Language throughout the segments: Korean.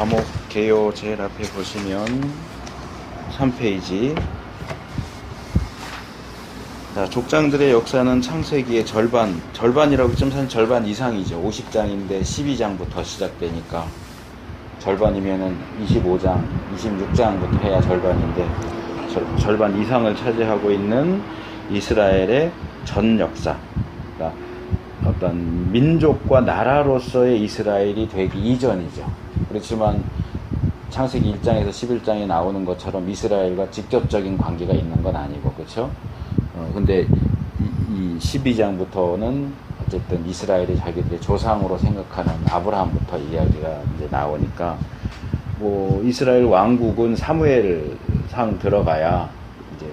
과목 개요 제일 앞에 보시면 3페이지. 자, 족장들의 역사는 창세기의 절반이라고 했지만 사실 절반 이상이죠. 50장인데 12장부터 시작되니까 절반이면은 25장, 26장부터 해야 절반인데 절반 이상을 차지하고 있는 이스라엘의 전 역사. 그러니까 어떤 민족과 나라로서의 이스라엘이 되기 이전이죠. 그렇지만 창세기 1장에서 11장에 나오는 것처럼 이스라엘과 직접적인 관계가 있는 건 아니고, 그렇죠? 근데 이 12장부터는 어쨌든 이스라엘이 자기들의 조상으로 생각하는 아브라함부터 이야기가 이제 나오니까, 뭐 이스라엘 왕국은 사무엘상 들어가야 이제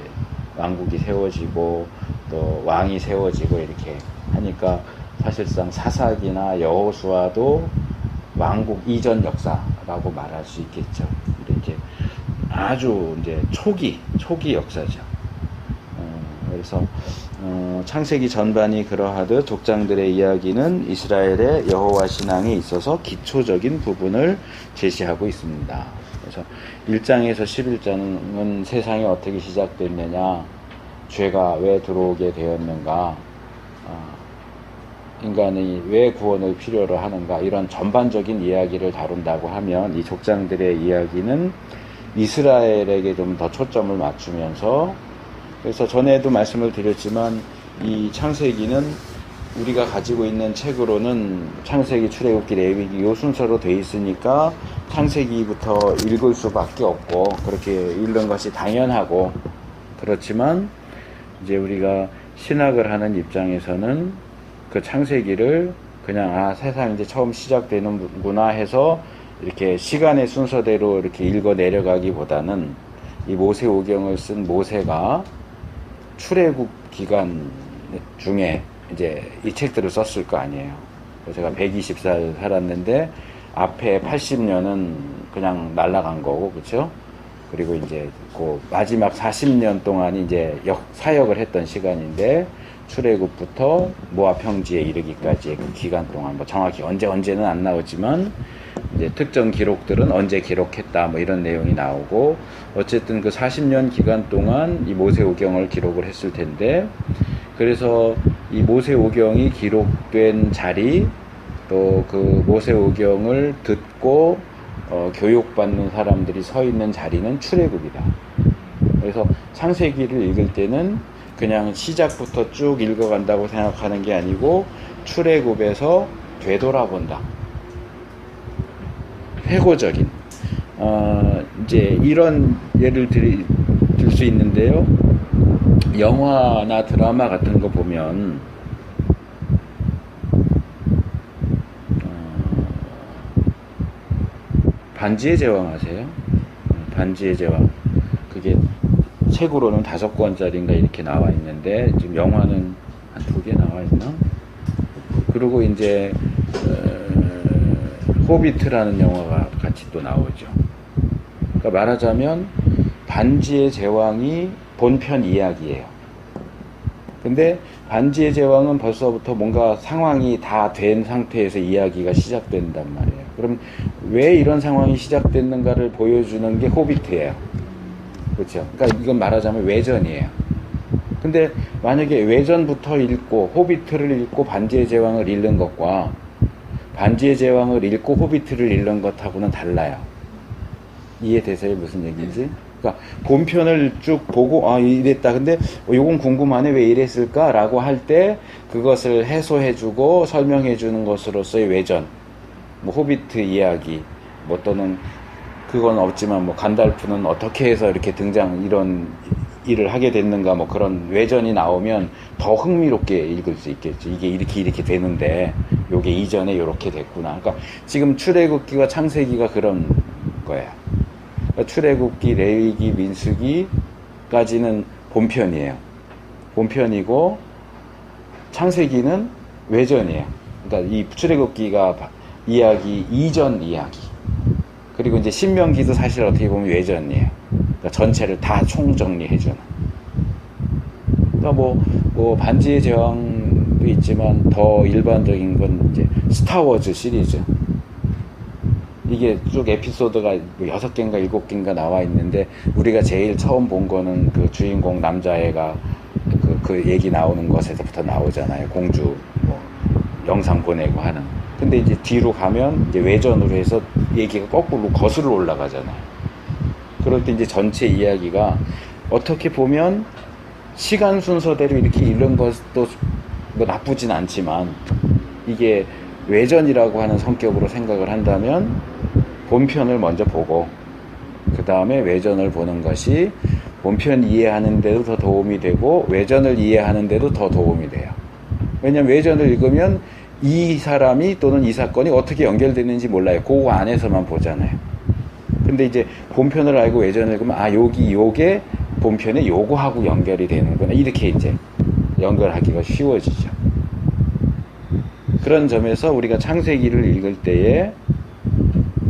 왕국이 세워지고 또 왕이 세워지고 이렇게 하니까 사실상 사사기나 여호수아도 왕국 이전 역사라고 말할 수 있겠죠. 이렇게 아주 이제 초기 역사죠. 그래서 창세기 전반이 그러하듯 족장들의 이야기는 이스라엘의 여호와 신앙에 있어서 기초적인 부분을 제시하고 있습니다. 그래서 1장에서 11장은 세상이 어떻게 시작됐느냐, 죄가 왜 들어오게 되었는가, 인간이 왜 구원을 필요로 하는가, 이런 전반적인 이야기를 다룬다고 하면 이 족장들의 이야기는 이스라엘에게 좀 더 초점을 맞추면서, 그래서 전에도 말씀을 드렸지만 이 창세기는 우리가 가지고 있는 책으로는 창세기, 출애굽기, 레위기 요 순서로 돼 있으니까 창세기부터 읽을 수밖에 없고 그렇게 읽는 것이 당연하고, 그렇지만 이제 우리가 신학을 하는 입장에서는 그 창세기를 그냥 세상 이제 처음 시작되는구나 해서 이렇게 시간의 순서대로 이렇게 읽어 내려가기보다는 이 모세오경을 쓴 모세가 출애굽 기간 중에 이제 이 책들을 썼을 거 아니에요. 제가 120살 살았는데 앞에 80년은 그냥 날아간 거고, 그렇죠? 그리고 이제 그 마지막 40년 동안이 이제 사역을 했던 시간인데 출애굽부터 모압 평지에 이르기까지의 그 기간 동안, 뭐 정확히 언제는 안 나오지만 이제 특정 기록들은 언제 기록했다 뭐 이런 내용이 나오고, 어쨌든 그 40년 기간 동안 이 모세오경을 기록을 했을 텐데, 그래서 이 모세오경이 기록된 자리, 또 그 모세오경을 듣고 교육받는 사람들이 서 있는 자리는 출애굽이다. 그래서 창세기를 읽을 때는 그냥 시작부터 쭉 읽어간다고 생각하는 게 아니고 출애굽에서 되돌아본다. 회고적인 이제 이런 예를 들 수 있는데요. 영화나 드라마 같은 거 보면 반지의 제왕 아세요? 반지의 제왕, 그게 책으로는 5권짜리인가 이렇게 나와 있는데 지금 영화는 한 2개 나와 있나? 그리고 이제 호비트라는 영화가 같이 또 나오죠. 그러니까 말하자면 반지의 제왕이 본편 이야기예요. 근데 반지의 제왕은 벌써부터 뭔가 상황이 다 된 상태에서 이야기가 시작된단 말이에요. 그럼 왜 이런 상황이 시작됐는가를 보여주는 게 호비트예요. 그렇죠? 그러니까 이건 말하자면 외전이에요. 근데 만약에 외전부터 읽고 호비트를 읽고 반지의 제왕을 읽는 것과 반지의 제왕을 읽고 호비트를 읽는 것하고는 달라요. 이해되세요? 무슨 얘기인지? 그러니까 본편을 쭉 보고 이랬다. 근데 요건 궁금하네. 왜 이랬을까? 라고 할 때 그것을 해소해주고 설명해주는 것으로서의 외전, 뭐 호비트 이야기, 뭐 또는 그건 없지만 뭐 간달프는 어떻게 해서 이렇게 이런 일을 하게 됐는가, 뭐 그런 외전이 나오면 더 흥미롭게 읽을 수 있겠죠. 이게 이렇게 되는데 요게 이전에 요렇게 됐구나. 그러니까 지금 출애굽기와 창세기가 그런 거예요. 그러니까 출애굽기, 레위기, 민수기까지는 본편이에요. 본편이고 창세기는 외전이에요. 그러니까 이 출애굽기가 이야기 이전 이야기. 그리고 이제 신명기도 사실 어떻게 보면 외전이에요. 그러니까 전체를 다 총정리해주는. 그러니까 뭐 반지의 제왕도 있지만 더 일반적인 건 이제 스타워즈 시리즈. 이게 쭉 에피소드가 뭐 6개인가 7개인가 나와 있는데, 우리가 제일 처음 본 거는 그 주인공 남자애가 그 얘기 나오는 것에서부터 나오잖아요. 공주 뭐 영상 보내고 하는. 근데 이제 뒤로 가면 이제 외전으로 해서 얘기가 거꾸로 거슬러 올라가잖아요. 그럴 때 이제 전체 이야기가 어떻게 보면 시간 순서대로 이렇게 읽는 것도 뭐 나쁘진 않지만, 이게 외전이라고 하는 성격으로 생각을 한다면 본편을 먼저 보고 그 다음에 외전을 보는 것이 본편 이해하는 데도 더 도움이 되고 외전을 이해하는 데도 더 도움이 돼요. 왜냐면 외전을 읽으면 이 사람이 또는 이 사건이 어떻게 연결되는지 몰라요. 그거 안에서만 보잖아요. 근데 이제 본편을 알고 외전을 읽으면, 아, 요게 본편에 요거하고 연결이 되는구나, 이렇게 이제 연결하기가 쉬워지죠. 그런 점에서 우리가 창세기를 읽을 때에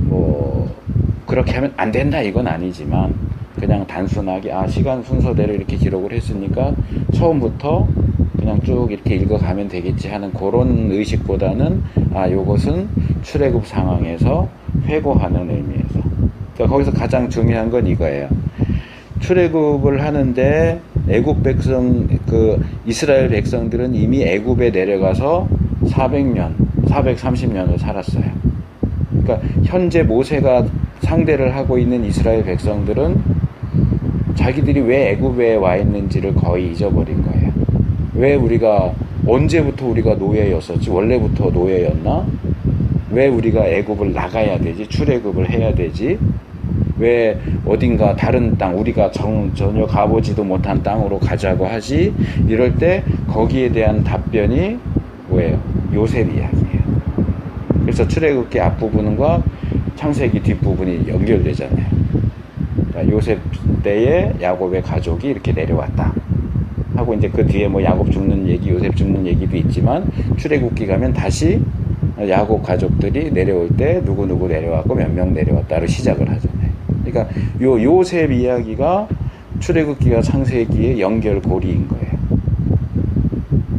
뭐 그렇게 하면 안 된다 이건 아니지만, 그냥 단순하게 시간 순서대로 이렇게 기록을 했으니까 처음부터 그냥 쭉 이렇게 읽어가면 되겠지 하는 그런 의식보다는, 요것은 출애굽 상황에서 회고하는 의미에서. 그러니까 거기서 가장 중요한 건 이거예요. 출애굽을 하는데 애굽 백성, 이스라엘 백성들은 이미 애굽에 내려가서 430년을 살았어요. 그러니까 현재 모세가 상대를 하고 있는 이스라엘 백성들은 자기들이 왜 애굽에 와 있는지를 거의 잊어버린 거예요. 왜 언제부터 우리가 노예였었지? 원래부터 노예였나? 왜 우리가 애굽을 나가야 되지? 출애굽을 해야 되지? 왜 어딘가 다른 땅, 우리가 전혀 가보지도 못한 땅으로 가자고 하지? 이럴 때 거기에 대한 답변이 뭐예요? 요셉 이야기예요. 그래서 출애굽기 앞부분과 창세기 뒷부분이 연결되잖아요. 그러니까 요셉 때에 야곱의 가족이 이렇게 내려왔다 하고, 이제 그 뒤에 뭐 야곱 죽는 얘기, 요셉 죽는 얘기도 있지만, 출애굽기 가면 다시 야곱 가족들이 내려올 때 누구누구 내려왔고 몇 명 내려왔다로 시작을 하잖아요. 그러니까 요 요셉 이야기가 출애굽기와 창세기의 연결고리인 거예요.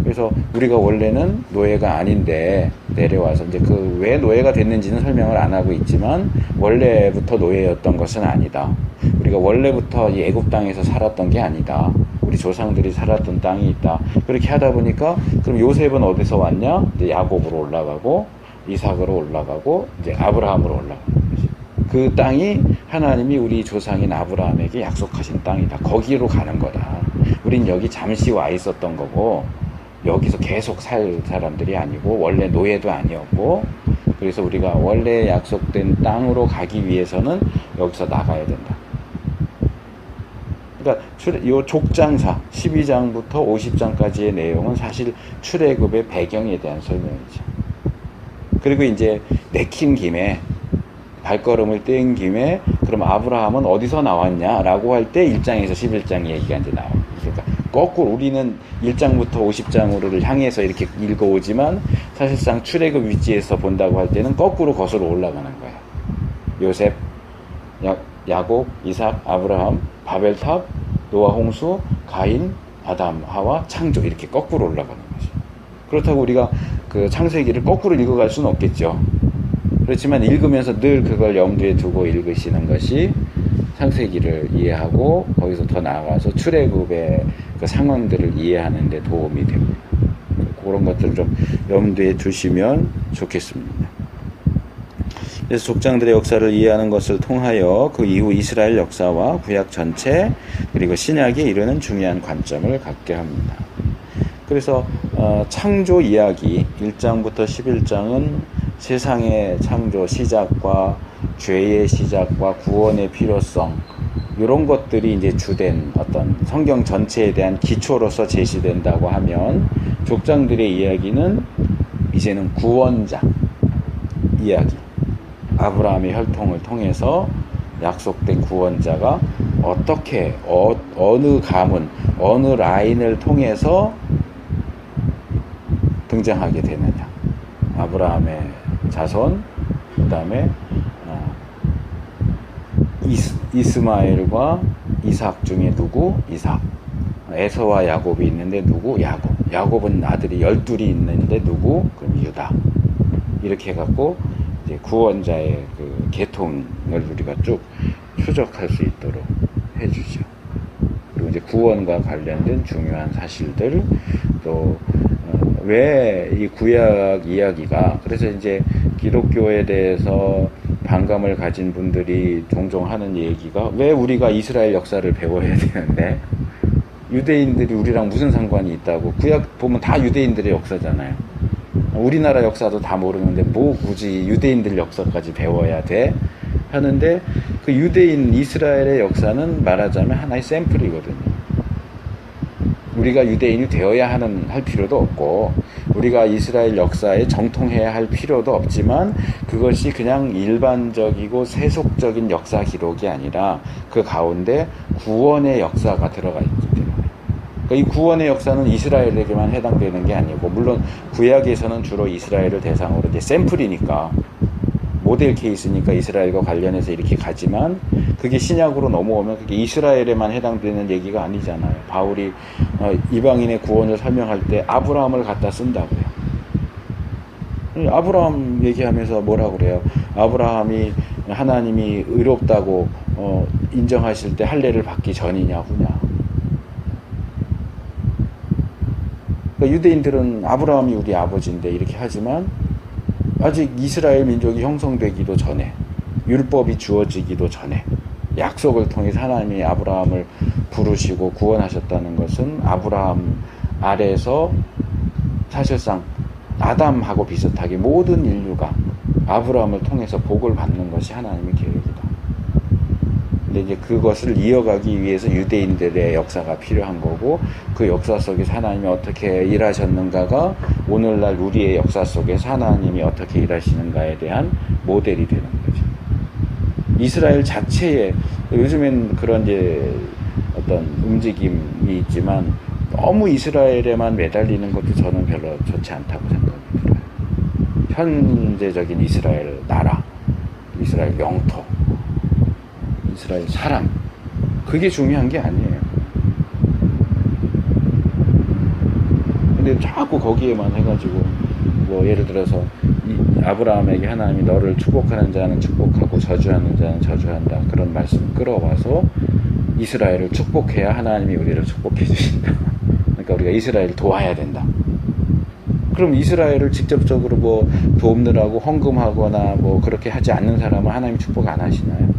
그래서 우리가 원래는 노예가 아닌데 내려와서, 이제 왜 노예가 됐는지는 설명을 안 하고 있지만, 원래부터 노예였던 것은 아니다. 우리가 원래부터 이 애굽 땅에서 살았던 게 아니다. 우리 조상들이 살았던 땅이 있다. 그렇게 하다 보니까, 그럼 요셉은 어디서 왔냐? 이제 야곱으로 올라가고 이삭으로 올라가고 이제 아브라함으로 올라가는 거지. 그 땅이 하나님이 우리 조상인 아브라함에게 약속하신 땅이다. 거기로 가는 거다. 우린 여기 잠시 와 있었던 거고, 여기서 계속 살 사람들이 아니고, 원래 노예도 아니었고, 그래서 우리가 원래 약속된 땅으로 가기 위해서는 여기서 나가야 된다. 그러니까 요 족장사 12장부터 50장까지의 내용은 사실 출애굽의 배경에 대한 설명이죠. 그리고 이제 내킨 김에, 발걸음을 뗀 김에, 그럼 아브라함은 어디서 나왔냐라고 할 때 1장에서 11장 얘기가 이제 나와요. 그러니까 거꾸로 우리는 1장부터 50장으로를 향해서 이렇게 읽어오지만, 사실상 출애굽 위치에서 본다고 할 때는 거꾸로 거슬러 올라가는 거예요. 요셉, 야곱, 이삭, 아브라함, 바벨탑, 노아 홍수, 가인, 아담, 하와, 창조, 이렇게 거꾸로 올라가는 거죠. 그렇다고 우리가 그 창세기를 거꾸로 읽어갈 수는 없겠죠. 그렇지만 읽으면서 늘 그걸 염두에 두고 읽으시는 것이 창세기를 이해하고 거기서 더 나아가서 출애굽의 그 상황들을 이해하는 데 도움이 됩니다. 그런 것들을 좀 염두에 두시면 좋겠습니다. 그래서 족장들의 역사를 이해하는 것을 통하여 그 이후 이스라엘 역사와 구약 전체, 그리고 신약에 이르는 중요한 관점을 갖게 합니다. 그래서 창조 이야기 1장부터 11장은 세상의 창조 시작과 죄의 시작과 구원의 필요성, 이런 것들이 이제 주된 어떤 성경 전체에 대한 기초로서 제시된다고 하면, 족장들의 이야기는 이제는 구원자 이야기, 아브라함의 혈통을 통해서 약속된 구원자가 어떻게 어느 가문, 어느 라인을 통해서 등장하게 되느냐. 아브라함의 자손, 그 다음에 이스마엘과 이삭 중에 누구? 이삭. 에서와 야곱이 있는데 누구? 야곱. 야곱은 아들이 12이 있는데 누구? 그럼 유다. 이렇게 해갖고 이제 구원자의 그 계통을 우리가 쭉 추적할 수 있도록 해주죠. 그리고 이제 구원과 관련된 중요한 사실들, 또 왜 이 구약 이야기가, 그래서 이제 기독교에 대해서 반감을 가진 분들이 종종 하는 얘기가, 왜 우리가 이스라엘 역사를 배워야 되는데 유대인들이 우리랑 무슨 상관이 있다고. 구약 보면 다 유대인들의 역사잖아요. 우리나라 역사도 다 모르는데 뭐 굳이 유대인들 역사까지 배워야 돼 하는데, 그 유대인 이스라엘의 역사는 말하자면 하나의 샘플이거든요. 우리가 유대인이 되어야 할 필요도 없고, 우리가 이스라엘 역사에 정통해야 할 필요도 없지만, 그것이 그냥 일반적이고 세속적인 역사 기록이 아니라 그 가운데 구원의 역사가 들어가 있기 때문에, 그러니까 이 구원의 역사는 이스라엘에게만 해당되는 게 아니고, 물론 구약에서는 주로 이스라엘을 대상으로 이제 샘플이니까, 모델 케이스니까 이스라엘과 관련해서 이렇게 가지만, 그게 신약으로 넘어오면 그게 이스라엘에만 해당되는 얘기가 아니잖아요. 바울이 이방인의 구원을 설명할 때 아브라함을 갖다 쓴다고요. 아브라함 얘기하면서 뭐라고 그래요? 아브라함이 하나님이 의롭다고 인정하실 때 할례를 받기 전이냐 후냐. 그러니까 유대인들은 아브라함이 우리 아버지인데 이렇게 하지만, 아직 이스라엘 민족이 형성되기도 전에, 율법이 주어지기도 전에 약속을 통해서 하나님이 아브라함을 부르시고 구원하셨다는 것은, 아브라함 아래에서 사실상 아담하고 비슷하게 모든 인류가 아브라함을 통해서 복을 받는 것이 하나님의 계획이다. 근데 이제 그것을 이어가기 위해서 유대인들의 역사가 필요한 거고, 그 역사 속에서 하나님이 어떻게 일하셨는가가 오늘날 우리의 역사 속에서 하나님이 어떻게 일하시는가에 대한 모델이 되는 거죠. 이스라엘 자체에 요즘엔 그런 이제 어떤 움직임이 있지만, 너무 이스라엘에만 매달리는 것도 저는 별로 좋지 않다고 생각이 들어요. 현재적인 이스라엘 나라, 이스라엘 영토, 이스라엘 사람, 그게 중요한 게 아니에요. 근데 자꾸 거기에만 해가지고, 뭐 예를 들어서 아브라함에게 하나님이 너를 축복하는 자는 축복하고 저주하는 자는 저주한다, 그런 말씀 끌어와서 이스라엘을 축복해야 하나님이 우리를 축복해 주신다. 그러니까 우리가 이스라엘을 도와야 된다. 그럼 이스라엘을 직접적으로 뭐 돕느라고 헌금하거나 뭐 그렇게 하지 않는 사람은 하나님 축복 안 하시나요?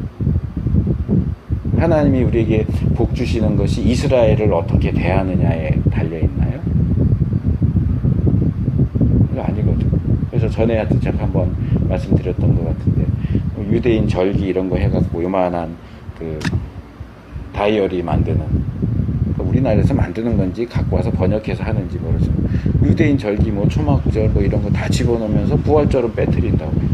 하나님이 우리에게 복 주시는 것이 이스라엘을 어떻게 대하느냐에 달려있나요? 그거 아니거든. 그래서 전에 제가 한번 말씀드렸던 것 같은데, 유대인 절기 이런 거 해갖고 요만한 그 다이어리 만드는, 우리나라에서 만드는 건지 갖고 와서 번역해서 하는지 모르지만, 유대인 절기 뭐 초막절 뭐 이런 거 다 집어넣으면서 부활절은 빼뜨린다고 해요.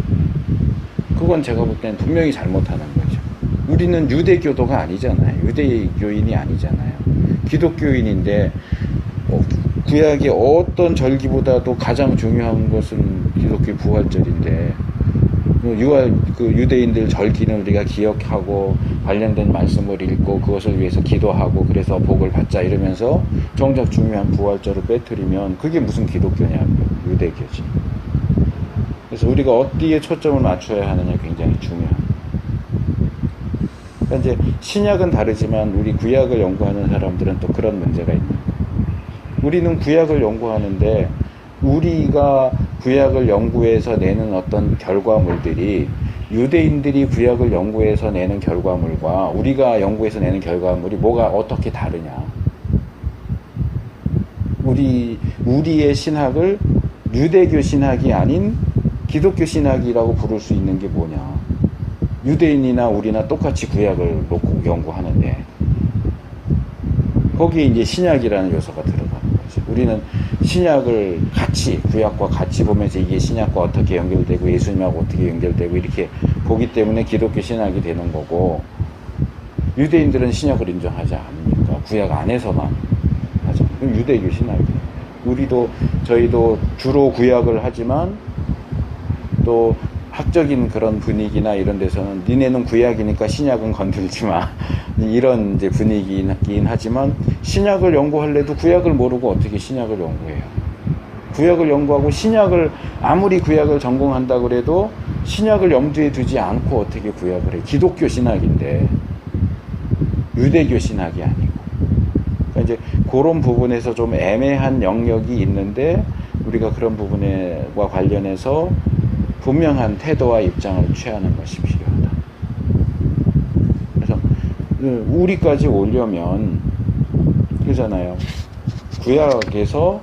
그건 제가 볼 땐 분명히 잘못하는 거죠. 우리는 유대교도가 아니잖아요. 유대교인이 아니잖아요. 기독교인인데, 구약의 어떤 절기보다도 가장 중요한 것은 기독교 부활절인데, 그 유대인들 절기는 우리가 기억하고 관련된 말씀을 읽고 그것을 위해서 기도하고 그래서 복을 받자 이러면서 정작 중요한 부활절을 빼뜨리면 그게 무슨 기독교냐고요. 유대교지. 그래서 우리가 어디에 초점을 맞춰야 하느냐 굉장히 중요합니다. 그러니까 이제 신약은 다르지만 우리 구약을 연구하는 사람들은 또 그런 문제가 있는 거예요. 우리는 구약을 연구하는데, 우리가 구약을 연구해서 내는 어떤 결과물들이 유대인들이 구약을 연구해서 내는 결과물과 우리가 연구해서 내는 결과물이 뭐가 어떻게 다르냐. 우리의 신학을 유대교 신학이 아닌 기독교 신학이라고 부를 수 있는 게 뭐냐. 유대인이나 우리나 똑같이 구약을 놓고 연구하는데, 거기에 이제 신약이라는 요소가 들어가는 거죠. 우리는 신약을 같이, 구약과 같이 보면서 이게 신약과 어떻게 연결되고 예수님하고 어떻게 연결되고 이렇게 보기 때문에 기독교 신학이 되는 거고, 유대인들은 신약을 인정하지 않으니까 구약 안에서만 하죠. 그럼 유대교 신학이에요. 저희도 주로 구약을 하지만, 또 학적인 그런 분위기나 이런 데서는 니네는 구약이니까 신약은 건들지 마, 이런 이제 분위기긴 하지만, 신약을 연구할래도 구약을 모르고 어떻게 신약을 연구해요. 구약을 연구하고 아무리 구약을 전공한다고 그래도 신약을 염두에 두지 않고 어떻게 구약을 해? 기독교 신학인데 유대교 신학이 아니고. 그러니까 이제 그런 부분에서 좀 애매한 영역이 있는데 우리가 그런 부분과 관련해서 분명한 태도와 입장을 취하는 것이 필요하다. 그래서 우리까지 오려면 그러잖아요. 구약에서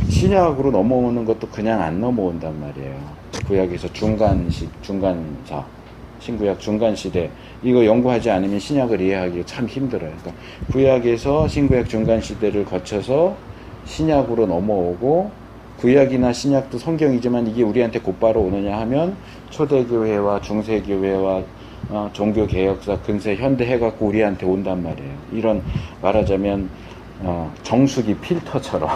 신약으로 넘어오는 것도 그냥 안 넘어온단 말이에요. 구약에서 중간사, 신구약 중간시대, 이거 연구하지 않으면 신약을 이해하기 참 힘들어요. 그러니까 구약에서 신구약 중간시대를 거쳐서 신약으로 넘어오고, 구약이나 신약도 성경이지만 이게 우리한테 곧바로 오느냐 하면 초대교회와 중세교회와 종교개혁사, 근세, 현대 해갖고 우리한테 온단 말이에요. 이런 말하자면 정수기 필터처럼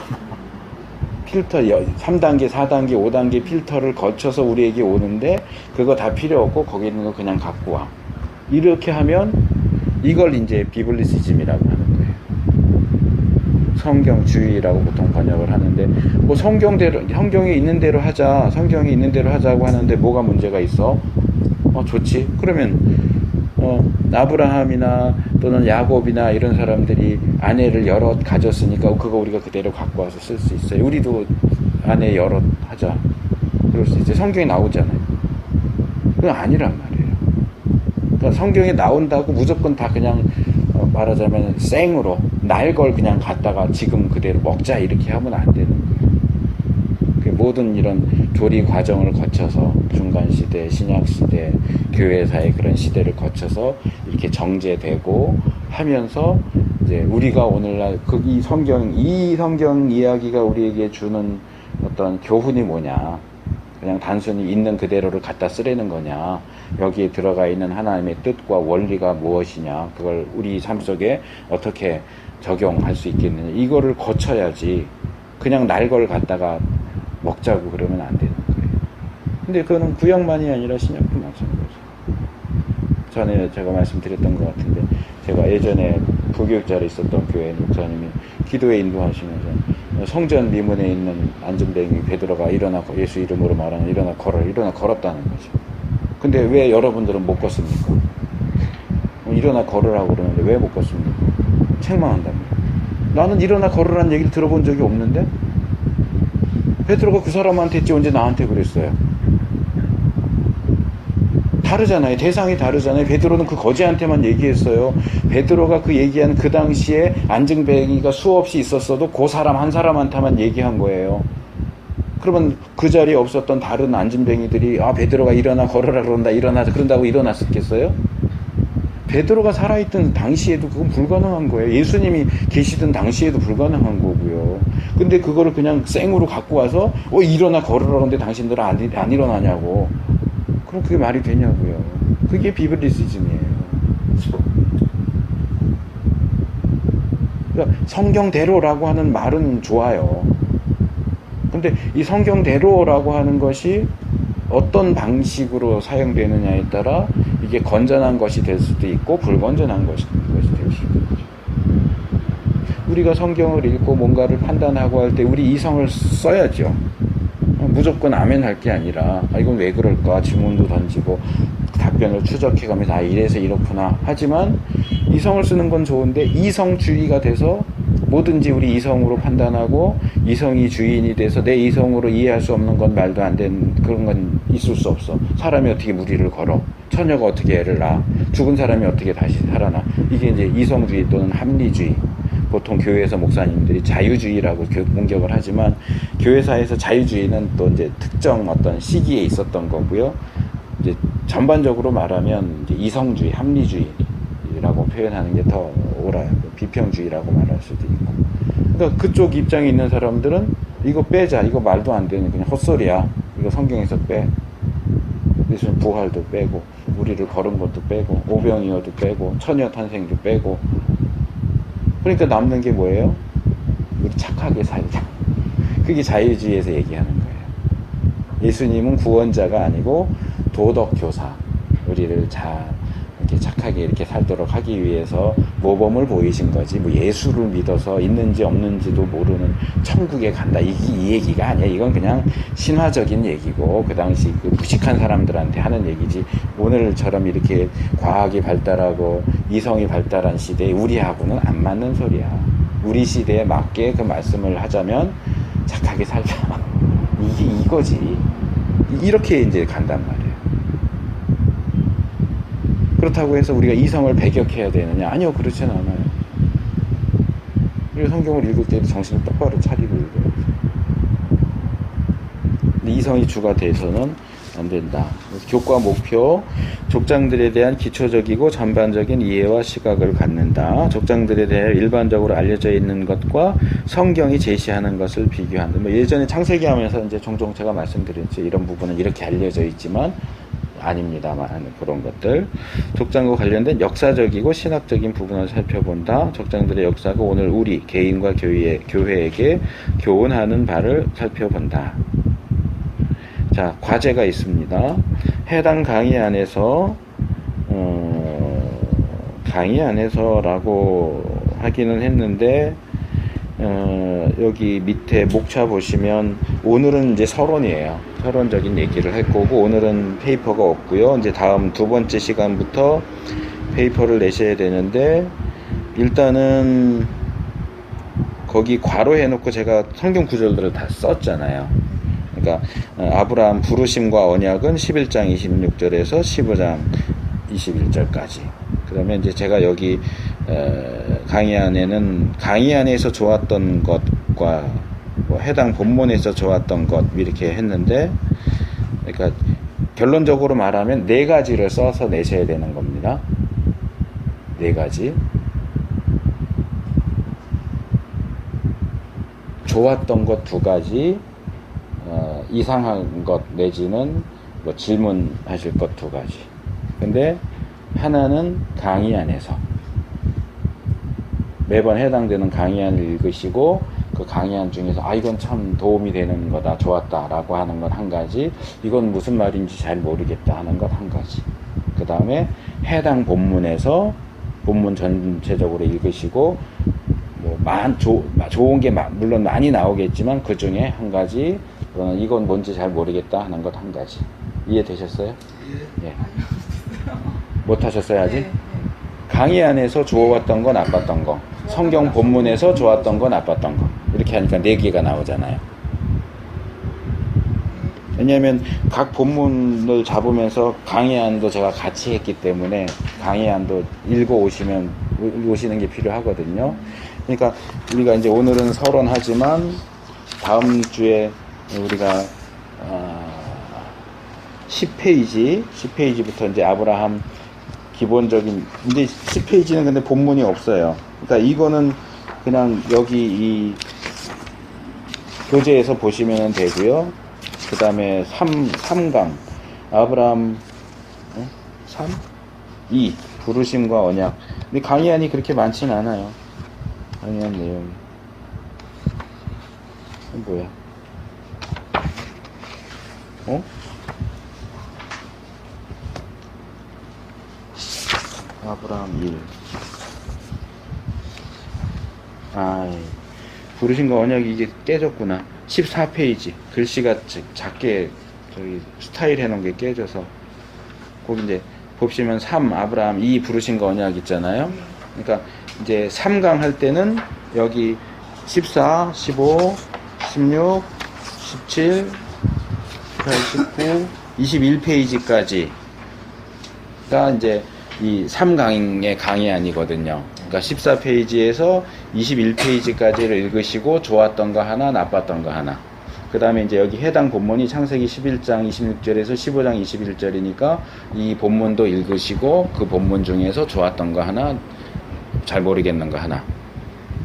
필터 3단계, 4단계, 5단계 필터를 거쳐서 우리에게 오는데 그거 다 필요 없고 거기 있는 거 그냥 갖고 와. 이렇게 하면 이걸 이제 비블리시즘이라고 하는 거예요. 성경주의라고 보통 번역을 하는데, 뭐 성경대로, 성경에 있는 대로 하자, 성경에 있는 대로 하자고 하는데 뭐가 문제가 있어? 좋지. 그러면 아브라함이나 또는 야곱이나 이런 사람들이 아내를 여럿 가졌으니까 그거 우리가 그대로 갖고 와서 쓸 수 있어요. 우리도 아내 여럿 하자, 그럴 수 있어요. 성경에 나오잖아요. 그건 아니란 말이에요. 그러니까 성경에 나온다고 무조건 다 그냥 말하자면 생으로 날 걸 그냥 갖다가 지금 그대로 먹자 이렇게 하면 안 되는 거예요. 모든 이런 조리 과정을 거쳐서 중간시대, 신약시대, 교회사의 그런 시대를 거쳐서 이렇게 정제되고 하면서 이제 우리가 오늘날 이 성경 이야기가 우리에게 주는 어떤 교훈이 뭐냐, 그냥 단순히 있는 그대로를 갖다 쓰려는 거냐, 여기에 들어가 있는 하나님의 뜻과 원리가 무엇이냐, 그걸 우리 삶 속에 어떻게 적용할 수 있겠느냐, 이거를 거쳐야지 그냥 날 걸 갖다가 먹자고 그러면 안 되는 거예요. 근데 그거는 구약만이 아니라 신약도 마찬가지예요. 전에 제가 말씀드렸던 것 같은데, 제가 예전에 부교육자로 있었던 교회 목사님이 기도에 인도하시면서 성전 미문에 있는 안전뱅이 베드로가 일어나, 예수 이름으로 말하는 일어나 걸었다는 거죠. 근데 왜 여러분들은 못 걷습니까? 일어나 걸으라고 그러는데 왜 못 걷습니까? 책망한답니다. 나는 일어나 걸으라는 얘기를 들어본 적이 없는데 베드로가 그 사람한테 했지 언제 나한테 그랬어요? 다르잖아요. 대상이 다르잖아요. 베드로는 그 거지한테만 얘기했어요. 베드로가 그 얘기한 그 당시에 안증뱅이가 수없이 있었어도 그 사람 한 사람한테만 얘기한 거예요. 그러면 그 자리에 없었던 다른 안증뱅이들이 베드로가 일어나 걸어라 그런다, 일어나자 그런다고 일어났었겠어요? 베드로가 살아있던 당시에도 그건 불가능한 거예요. 예수님이 계시던 당시에도 불가능한 거고요. 근데 그거를 그냥 생으로 갖고 와서 일어나 걸으라 그러는데 당신들은 안 일어나냐고. 그럼 그게 말이 되냐고요. 그게 비블리시즘이에요. 그러니까 성경대로라고 하는 말은 좋아요. 근데 이 성경대로라고 하는 것이 어떤 방식으로 사용되느냐에 따라 이게 건전한 것이 될 수도 있고 불건전한 것이 될 수도 있죠. 우리가 성경을 읽고 뭔가를 판단하고 할 때 우리 이성을 써야죠. 무조건 아멘 할 게 아니라 이건 왜 그럴까 질문도 던지고 답변을 추적해가면서 이래서 이렇구나. 하지만 이성을 쓰는 건 좋은데 이성주의가 돼서 뭐든지 우리 이성으로 판단하고 이성이 주인이 돼서 내 이성으로 이해할 수 없는 건 말도 안 되는 그런 건 있을 수 없어. 사람이 어떻게 무리를 걸어? 처녀가 어떻게 애를 낳아? 죽은 사람이 어떻게 다시 살아나? 이게 이제 이성주의 또는 합리주의. 보통 교회에서 목사님들이 자유주의라고 공격을 하지만 교회사에서 자유주의는 또 이제 특정 어떤 시기에 있었던 거고요. 이제 전반적으로 말하면 이제 이성주의, 합리주의라고 표현하는 게 더 옳아요. 비평주의라고 말할 수도 있고. 그러니까 그쪽 입장에 있는 사람들은 이거 빼자, 이거 말도 안 되는 그냥 헛소리야, 이거 성경에서 빼. 예수님 부활도 빼고 우리를 걸은 것도 빼고 오병이어도 빼고 처녀 탄생도 빼고. 그러니까 남는 게 뭐예요? 우리 착하게 살자. 그게 자유주의에서 얘기하는 거예요. 예수님은 구원자가 아니고 도덕교사, 우리를 이렇게 착하게 이렇게 살도록 하기 위해서 모범을 보이신 거지. 뭐 예수를 믿어서 있는지 없는지도 모르는 천국에 간다. 이 얘기가 아니야. 이건 그냥 신화적인 얘기고 그 당시 그 무식한 사람들한테 하는 얘기지. 오늘처럼 이렇게 과학이 발달하고 이성이 발달한 시대에 우리하고는 안 맞는 소리야. 우리 시대에 맞게 그 말씀을 하자면 착하게 살자. 이게 이거지. 이렇게 이제 간단 말이에요. 그렇다고 해서 우리가 이성을 배격해야 되느냐? 아니요, 그렇지는 않아요. 우리가 성경을 읽을 때도 정신을 똑바로 차리고 읽어요. 근데 이성이 주가 돼서는 안 된다. 교과 목표, 족장들에 대한 기초적이고 전반적인 이해와 시각을 갖는다. 족장들에 대해 일반적으로 알려져 있는 것과 성경이 제시하는 것을 비교한다. 뭐 예전에 창세기 하면서 이제 종종 제가 말씀드렸죠. 이런 부분은 이렇게 알려져 있지만 아닙니다만 그런 것들. 족장과 관련된 역사적이고 신학적인 부분을 살펴본다. 족장들의 역사가 오늘 우리 개인과 교회에게 교훈하는 바를 살펴본다. 자, 과제가 있습니다. 해당 강의 안에서라고 하기는 했는데, 여기 밑에 목차 보시면, 오늘은 이제 서론이에요. 서론적인 얘기를 할 거고, 오늘은 페이퍼가 없고요. 이제 다음 두 번째 시간부터 페이퍼를 내셔야 되는데, 일단은, 거기 괄호 해놓고 제가 성경 구절들을 다 썼잖아요. 그러니까 아브라함 부르심과 언약은 11장 26절에서 15장 21절까지. 그러면 이제 제가 여기 강의 안에는 강의 안에서 좋았던 것과 뭐 해당 본문에서 좋았던 것 이렇게 했는데, 그러니까 결론적으로 말하면 네 가지를 써서 내셔야 되는 겁니다. 네 가지. 좋았던 것 두 가지, 이상한 것 내지는 뭐 질문하실 것 두 가지. 근데 하나는 강의 안에서 매번 해당되는 강의안을 읽으시고 그 강의안 중에서 이건 참 도움이 되는 거다, 좋았다 라고 하는 것 한 가지, 이건 무슨 말인지 잘 모르겠다 하는 것 한 가지. 그 다음에 해당 본문에서 본문 전체적으로 읽으시고 뭐 좋은 게 물론 많이 나오겠지만 그 중에 한 가지, 이건 뭔지 잘 모르겠다 하는 것 한 가지. 이해되셨어요? 예. 못 하셨어요 아직? 네. 강의 안에서 좋았던 거, 나빴던 거, 성경 본문에서 좋았던 거, 나빴던 거, 이렇게 하니까 4개가 나오잖아요. 왜냐하면 각 본문을 잡으면서 강의안도 제가 같이 했기 때문에 강의안도 오시는 게 필요하거든요. 그러니까 우리가 이제 오늘은 서론하지만 다음 주에 우리가 10페이지부터 이제 아브라함 기본적인, 근데 10페이지는 근데 본문이 없어요. 그러니까 이거는 그냥 여기 이 교재에서 보시면 되고요. 그 다음에 3강 아브라함 2 부르심과 언약. 근데 강의안이 그렇게 많진 않아요. 강의안 내용이 뭐야? 아브라함 1. 부르심과 언약이 이게 깨졌구나. 14페이지. 글씨가 작게 저기 스타일 해놓은 게 깨져서. 거기 이제 보시면 3, 아브라함 2 부르심과 언약 있잖아요. 그러니까 이제 3강 할 때는 여기 14, 15, 16, 17, 18, 19, 21페이지까지가 이제 이 3강의 강의안이거든요. 그러니까 14페이지에서 21페이지까지를 읽으시고 좋았던 거 하나, 나빴던 거 하나. 그 다음에 이제 여기 해당 본문이 창세기 11장 26절에서 15장 21절이니까 이 본문도 읽으시고 그 본문 중에서 좋았던 거 하나, 잘 모르겠는 거 하나.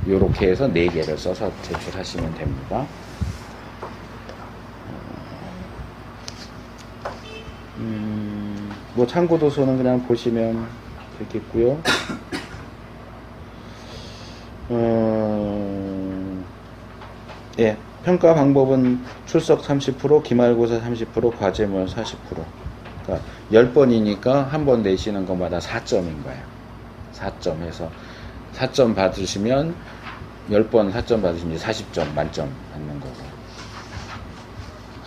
요렇게 해서 4개를 써서 제출하시면 됩니다. 뭐 참고도서는 그냥 보시면 되겠고요. 예, 평가 방법은 출석 30%, 기말고사 30%, 과제물 40%. 그러니까 10번이니까 한 번 내시는 것마다 4점인 거예요. 4점 해서 4점 받으시면 10번 4점 받으시면 40점 만점 받는 거고.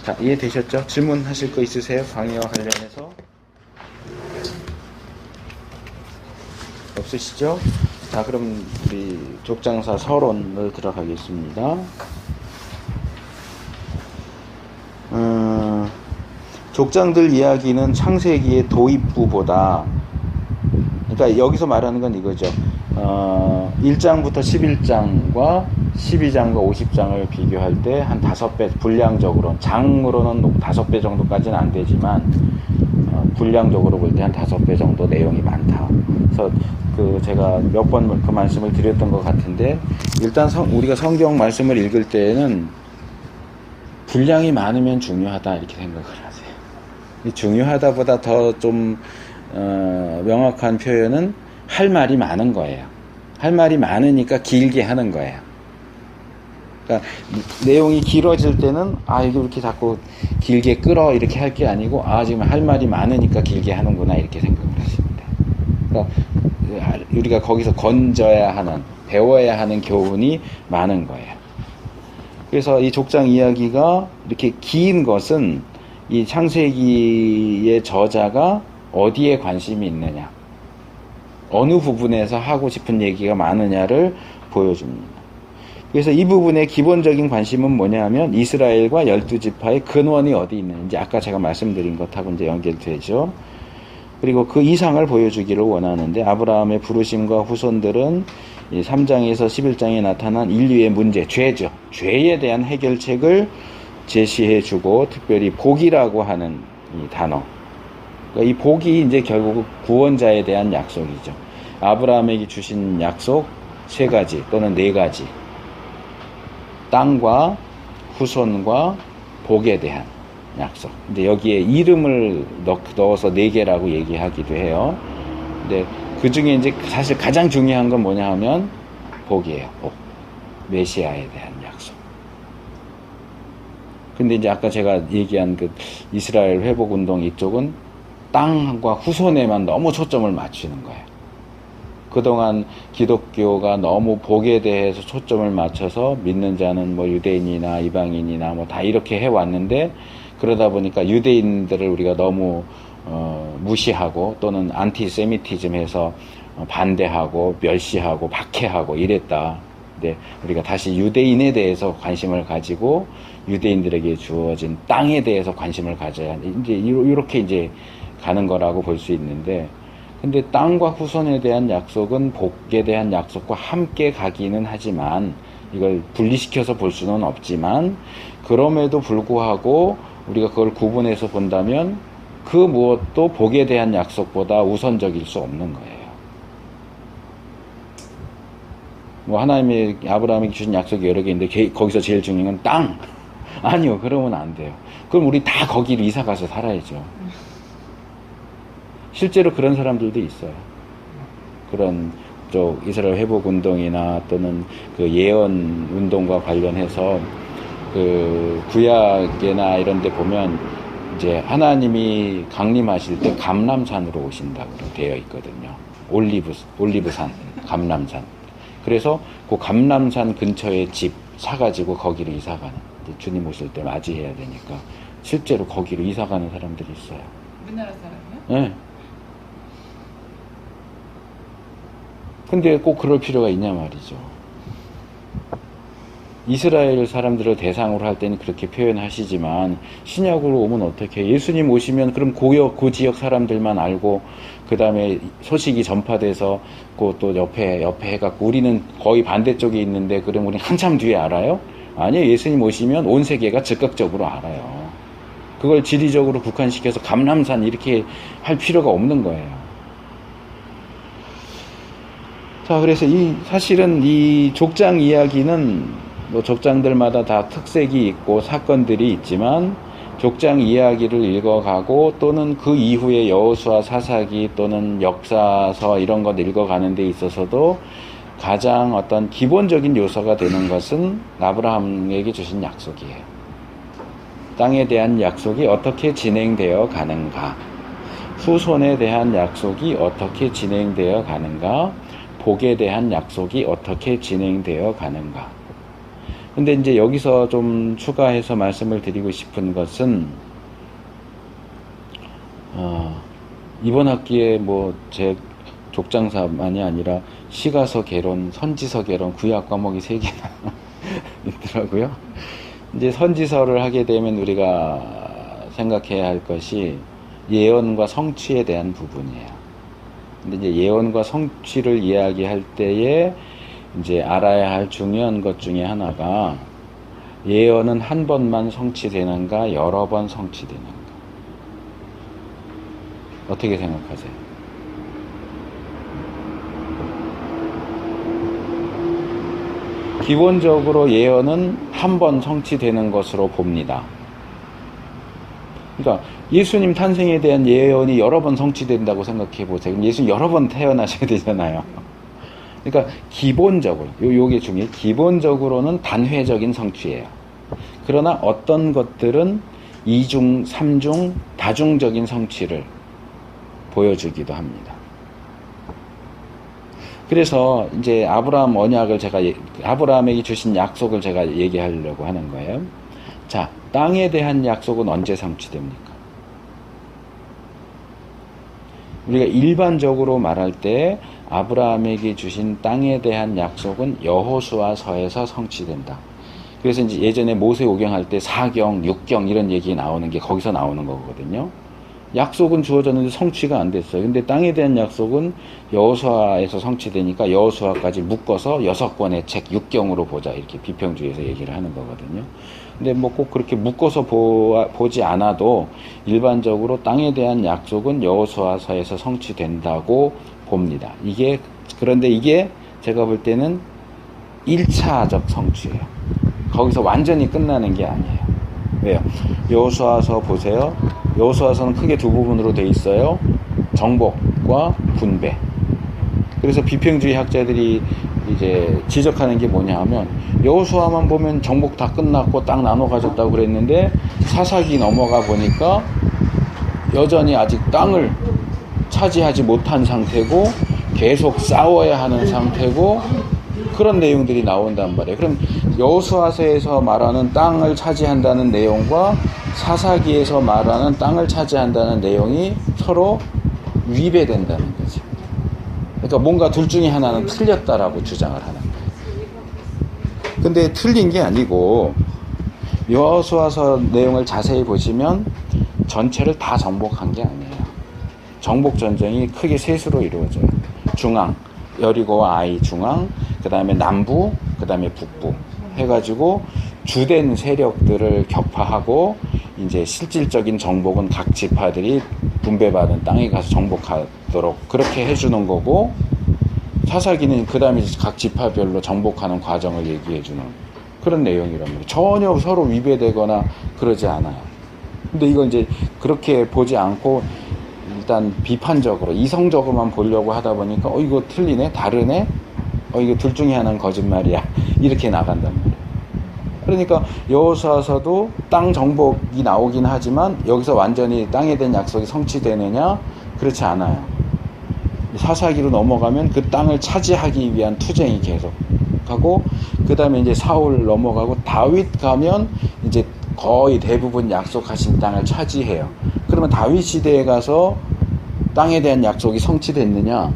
자, 이해되셨죠? 질문하실 거 있으세요? 강의와 관련해서? 없으시죠? 자, 그럼 우리 족장사 서론을 들어가겠습니다. 족장들 이야기는 창세기의 도입부보다, 그러니까 여기서 말하는 건 이거죠. 1장부터 11장과 12장과 50장을 비교할 때 한 5배, 분량적으로, 장으로는 5배 정도까지는 안 되지만, 분량적으로 볼 때 한 5배 정도 내용이 많다. 그래서 제가 몇 번 그 말씀을 드렸던 것 같은데, 일단 우리가 성경 말씀을 읽을 때에는 분량이 많으면 중요하다 이렇게 생각을 하세요. 중요하다보다 더 좀 명확한 표현은 할 말이 많은 거예요. 할 말이 많으니까 길게 하는 거예요. 그러니까 내용이 길어질 때는 이거 이렇게 자꾸 길게 끌어 이렇게 할 게 아니고 지금 할 말이 많으니까 길게 하는구나 이렇게 생각을 하시면 돼요. 그러니까 우리가 거기서 건져야 하는, 배워야 하는 교훈이 많은 거예요. 그래서 이 족장 이야기가 이렇게 긴 것은 이 창세기의 저자가 어디에 관심이 있느냐, 어느 부분에서 하고 싶은 얘기가 많으냐를 보여줍니다. 그래서 이 부분의 기본적인 관심은 뭐냐 하면 이스라엘과 12지파의 근원이 어디 있는지, 아까 제가 말씀드린 것하고 이제 연결되죠. 그리고 그 이상을 보여주기를 원하는데, 아브라함의 부르심과 후손들은 3장에서 11장에 나타난 인류의 문제, 죄죠. 죄에 대한 해결책을 제시해주고, 특별히 복이라고 하는 이 단어. 그러니까 이 복이 이제 결국 구원자에 대한 약속이죠. 아브라함에게 주신 약속 3가지 또는 4가지. 땅과 후손과 복에 대한 약속. 근데 여기에 이름을 넣어서 4개라고 얘기하기도 해요. 근데 그 중에 이제 사실 가장 중요한 건 뭐냐 하면 복이에요. 복. 메시아에 대한 약속. 근데 이제 아까 제가 얘기한 그 이스라엘 회복 운동 이쪽은 땅과 후손에만 너무 초점을 맞추는 거예요. 그동안 기독교가 너무 복에 대해서 초점을 맞춰서 믿는 자는 뭐 유대인이나 이방인이나 뭐 다 이렇게 해왔는데, 그러다 보니까 유대인들을 우리가 너무 무시하고 또는 안티세미티즘해서 반대하고 멸시하고 박해하고 이랬다. 근데 우리가 다시 유대인에 대해서 관심을 가지고 유대인들에게 주어진 땅에 대해서 관심을 가져야 이제 이렇게 이제 가는 거라고 볼 수 있는데, 근데 땅과 후손에 대한 약속은 복에 대한 약속과 함께 가기는 하지만, 이걸 분리시켜서 볼 수는 없지만, 그럼에도 불구하고 우리가 그걸 구분해서 본다면 그 무엇도 복에 대한 약속보다 우선적일 수 없는 거예요. 뭐 하나님이 아브라함에게 주신 약속이 여러 개 있는데 거기서 제일 중요한 건 땅. 아니요, 그러면 안 돼요. 그럼 우리 다 거기로 이사 가서 살아야죠. 실제로 그런 사람들도 있어요. 그런 쪽 이스라엘 회복 운동이나 또는 그 예언 운동과 관련해서 그 구약이나 이런 데 보면 이제 하나님이 강림하실 때 감람산으로 오신다고 되어 있거든요. 올리브산, 감람산. 그래서 그 감람산 근처에 집 사가지고 거기로 이사가는, 주님 오실 때 맞이해야 되니까 실제로 거기로 이사가는 사람들이 있어요. 우리나라 사람이요? 네. 근데 꼭 그럴 필요가 있냐 말이죠. 이스라엘 사람들을 대상으로 할 때는 그렇게 표현하시지만 신약으로 오면 어떻게, 예수님 오시면 그럼 그 지역 사람들만 알고 그 다음에 소식이 전파돼서 또 옆에 해갖고 우리는 거의 반대쪽에 있는데 그럼 우리는 한참 뒤에 알아요? 아니요. 예수님 오시면 온 세계가 즉각적으로 알아요. 그걸 지리적으로 국한시켜서 감람산 이렇게 할 필요가 없는 거예요. 자, 그래서 사실은 이 족장 이야기는 뭐 족장들마다 다 특색이 있고 사건들이 있지만, 족장 이야기를 읽어가고 또는 그 이후에 여호수아 사사기 또는 역사서 이런 것 읽어가는 데 있어서도 가장 어떤 기본적인 요소가 되는 것은 아브라함에게 주신 약속이에요. 땅에 대한 약속이 어떻게 진행되어 가는가. 후손에 대한 약속이 어떻게 진행되어 가는가, 복에 대한 약속이 어떻게 진행되어 가는가. 근데 이제 여기서 좀 추가해서 말씀을 드리고 싶은 것은, 이번 학기에 뭐 제 족장사만이 아니라 시가서 개론, 선지서 개론, 구약 과목이 3개나 있더라고요. 이제 선지서를 하게 되면 우리가 생각해야 할 것이 예언과 성취에 대한 부분이에요. 근데 이제 예언과 성취를 이야기할 때에 이제 알아야 할 중요한 것 중에 하나가, 예언은 한 번만 성취되는가, 여러 번 성취되는가. 어떻게 생각하세요? 기본적으로 예언은 한 번 성취되는 것으로 봅니다. 그러니까 예수님 탄생에 대한 예언이 여러 번 성취된다고 생각해 보세요. 그럼 예수님 여러 번 태어나셔야 되잖아요. 그러니까 기본적으로, 요게 중요해요. 기본적으로는 단회적인 성취예요. 그러나 어떤 것들은 이중, 삼중, 다중적인 성취를 보여주기도 합니다. 그래서 이제 아브라함 언약을 아브라함에게 주신 약속을 제가 얘기하려고 하는 거예요. 자, 땅에 대한 약속은 언제 성취됩니까? 우리가 일반적으로 말할 때 아브라함에게 주신 땅에 대한 약속은 여호수아서에서 성취된다. 그래서 이제 예전에 모세오경할 때 4경, 6경 이런 얘기 나오는 게 거기서 나오는 거거든요. 약속은 주어졌는데 성취가 안 됐어요. 근데 땅에 대한 약속은 여호수아에서 성취되니까 여호수아까지 묶어서 6권의 책 6경으로 보자, 이렇게 비평주의에서 얘기를 하는 거거든요. 근데 뭐 꼭 그렇게 묶어서 보지 않아도 일반적으로 땅에 대한 약속은 여호수아서에서 성취된다고 봅니다. 그런데 이게 제가 볼 때는 1차적 성취예요. 거기서 완전히 끝나는 게 아니에요. 왜요? 여호수아서 보세요. 여호수아서는 크게 두 부분으로 돼 있어요. 정복과 분배. 그래서 비평주의 학자들이 이제 지적하는 게 뭐냐 하면, 여호수아만 보면 정복 다 끝났고 땅 나눠 가졌다고 그랬는데 사사기 넘어가 보니까 여전히 아직 땅을 차지하지 못한 상태고 계속 싸워야 하는 상태고, 그런 내용들이 나온단 말이에요. 그럼 여호수아서에서 말하는 땅을 차지한다는 내용과 사사기에서 말하는 땅을 차지한다는 내용이 서로 위배된다는 거죠. 그러니까 뭔가 둘 중에 하나는 틀렸다라고 주장을 하는 거예요. 근데 틀린 게 아니고, 여호수아서 내용을 자세히 보시면 전체를 다 정복한 게 아니에요. 정복 전쟁이 크게 셋으로 이루어져요. 중앙, 여리고와 아이 중앙, 그 다음에 남부, 그 다음에 북부 해가지고 주된 세력들을 격파하고, 이제 실질적인 정복은 각 지파들이 분배받은 땅에 가서 정복하도록 그렇게 해주는 거고, 사사기는 그 다음에 각 지파별로 정복하는 과정을 얘기해주는 그런 내용이란 말이에요. 전혀 서로 위배되거나 그러지 않아요. 근데 이걸 이제 그렇게 보지 않고 일단 비판적으로, 이성적으로만 보려고 하다 보니까 이거 틀리네, 다르네, 이거 둘 중에 하나는 거짓말이야, 이렇게 나간단 말이에요. 그러니까 여호수아서도 땅 정복이 나오긴 하지만 여기서 완전히 땅에 대한 약속이 성취되느냐? 그렇지 않아요. 사사기로 넘어가면 그 땅을 차지하기 위한 투쟁이 계속 가고, 그 다음에 이제 사울 넘어가고 다윗 가면 이제 거의 대부분 약속하신 땅을 차지해요. 그러면 다윗 시대에 가서 땅에 대한 약속이 성취됐느냐?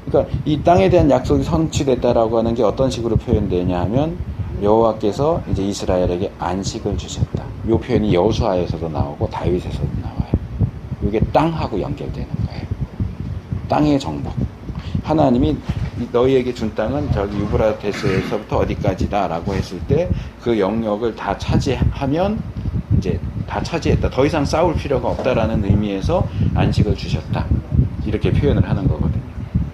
그러니까 이 땅에 대한 약속이 성취됐다라고 하는 게 어떤 식으로 표현되냐 하면, 여호와께서 이제 이스라엘에게 안식을 주셨다. 이 표현이 여호수아에서도 나오고 다윗에서도 나와요. 이게 땅하고 연결되는 거예요. 땅의 정복. 하나님이 너희에게 준 땅은 저기 유브라테스에서부터 어디까지다라고 했을 때 그 영역을 다 차지하면 이제 다 차지했다, 더 이상 싸울 필요가 없다라는 의미에서 안식을 주셨다, 이렇게 표현을 하는 거거든요.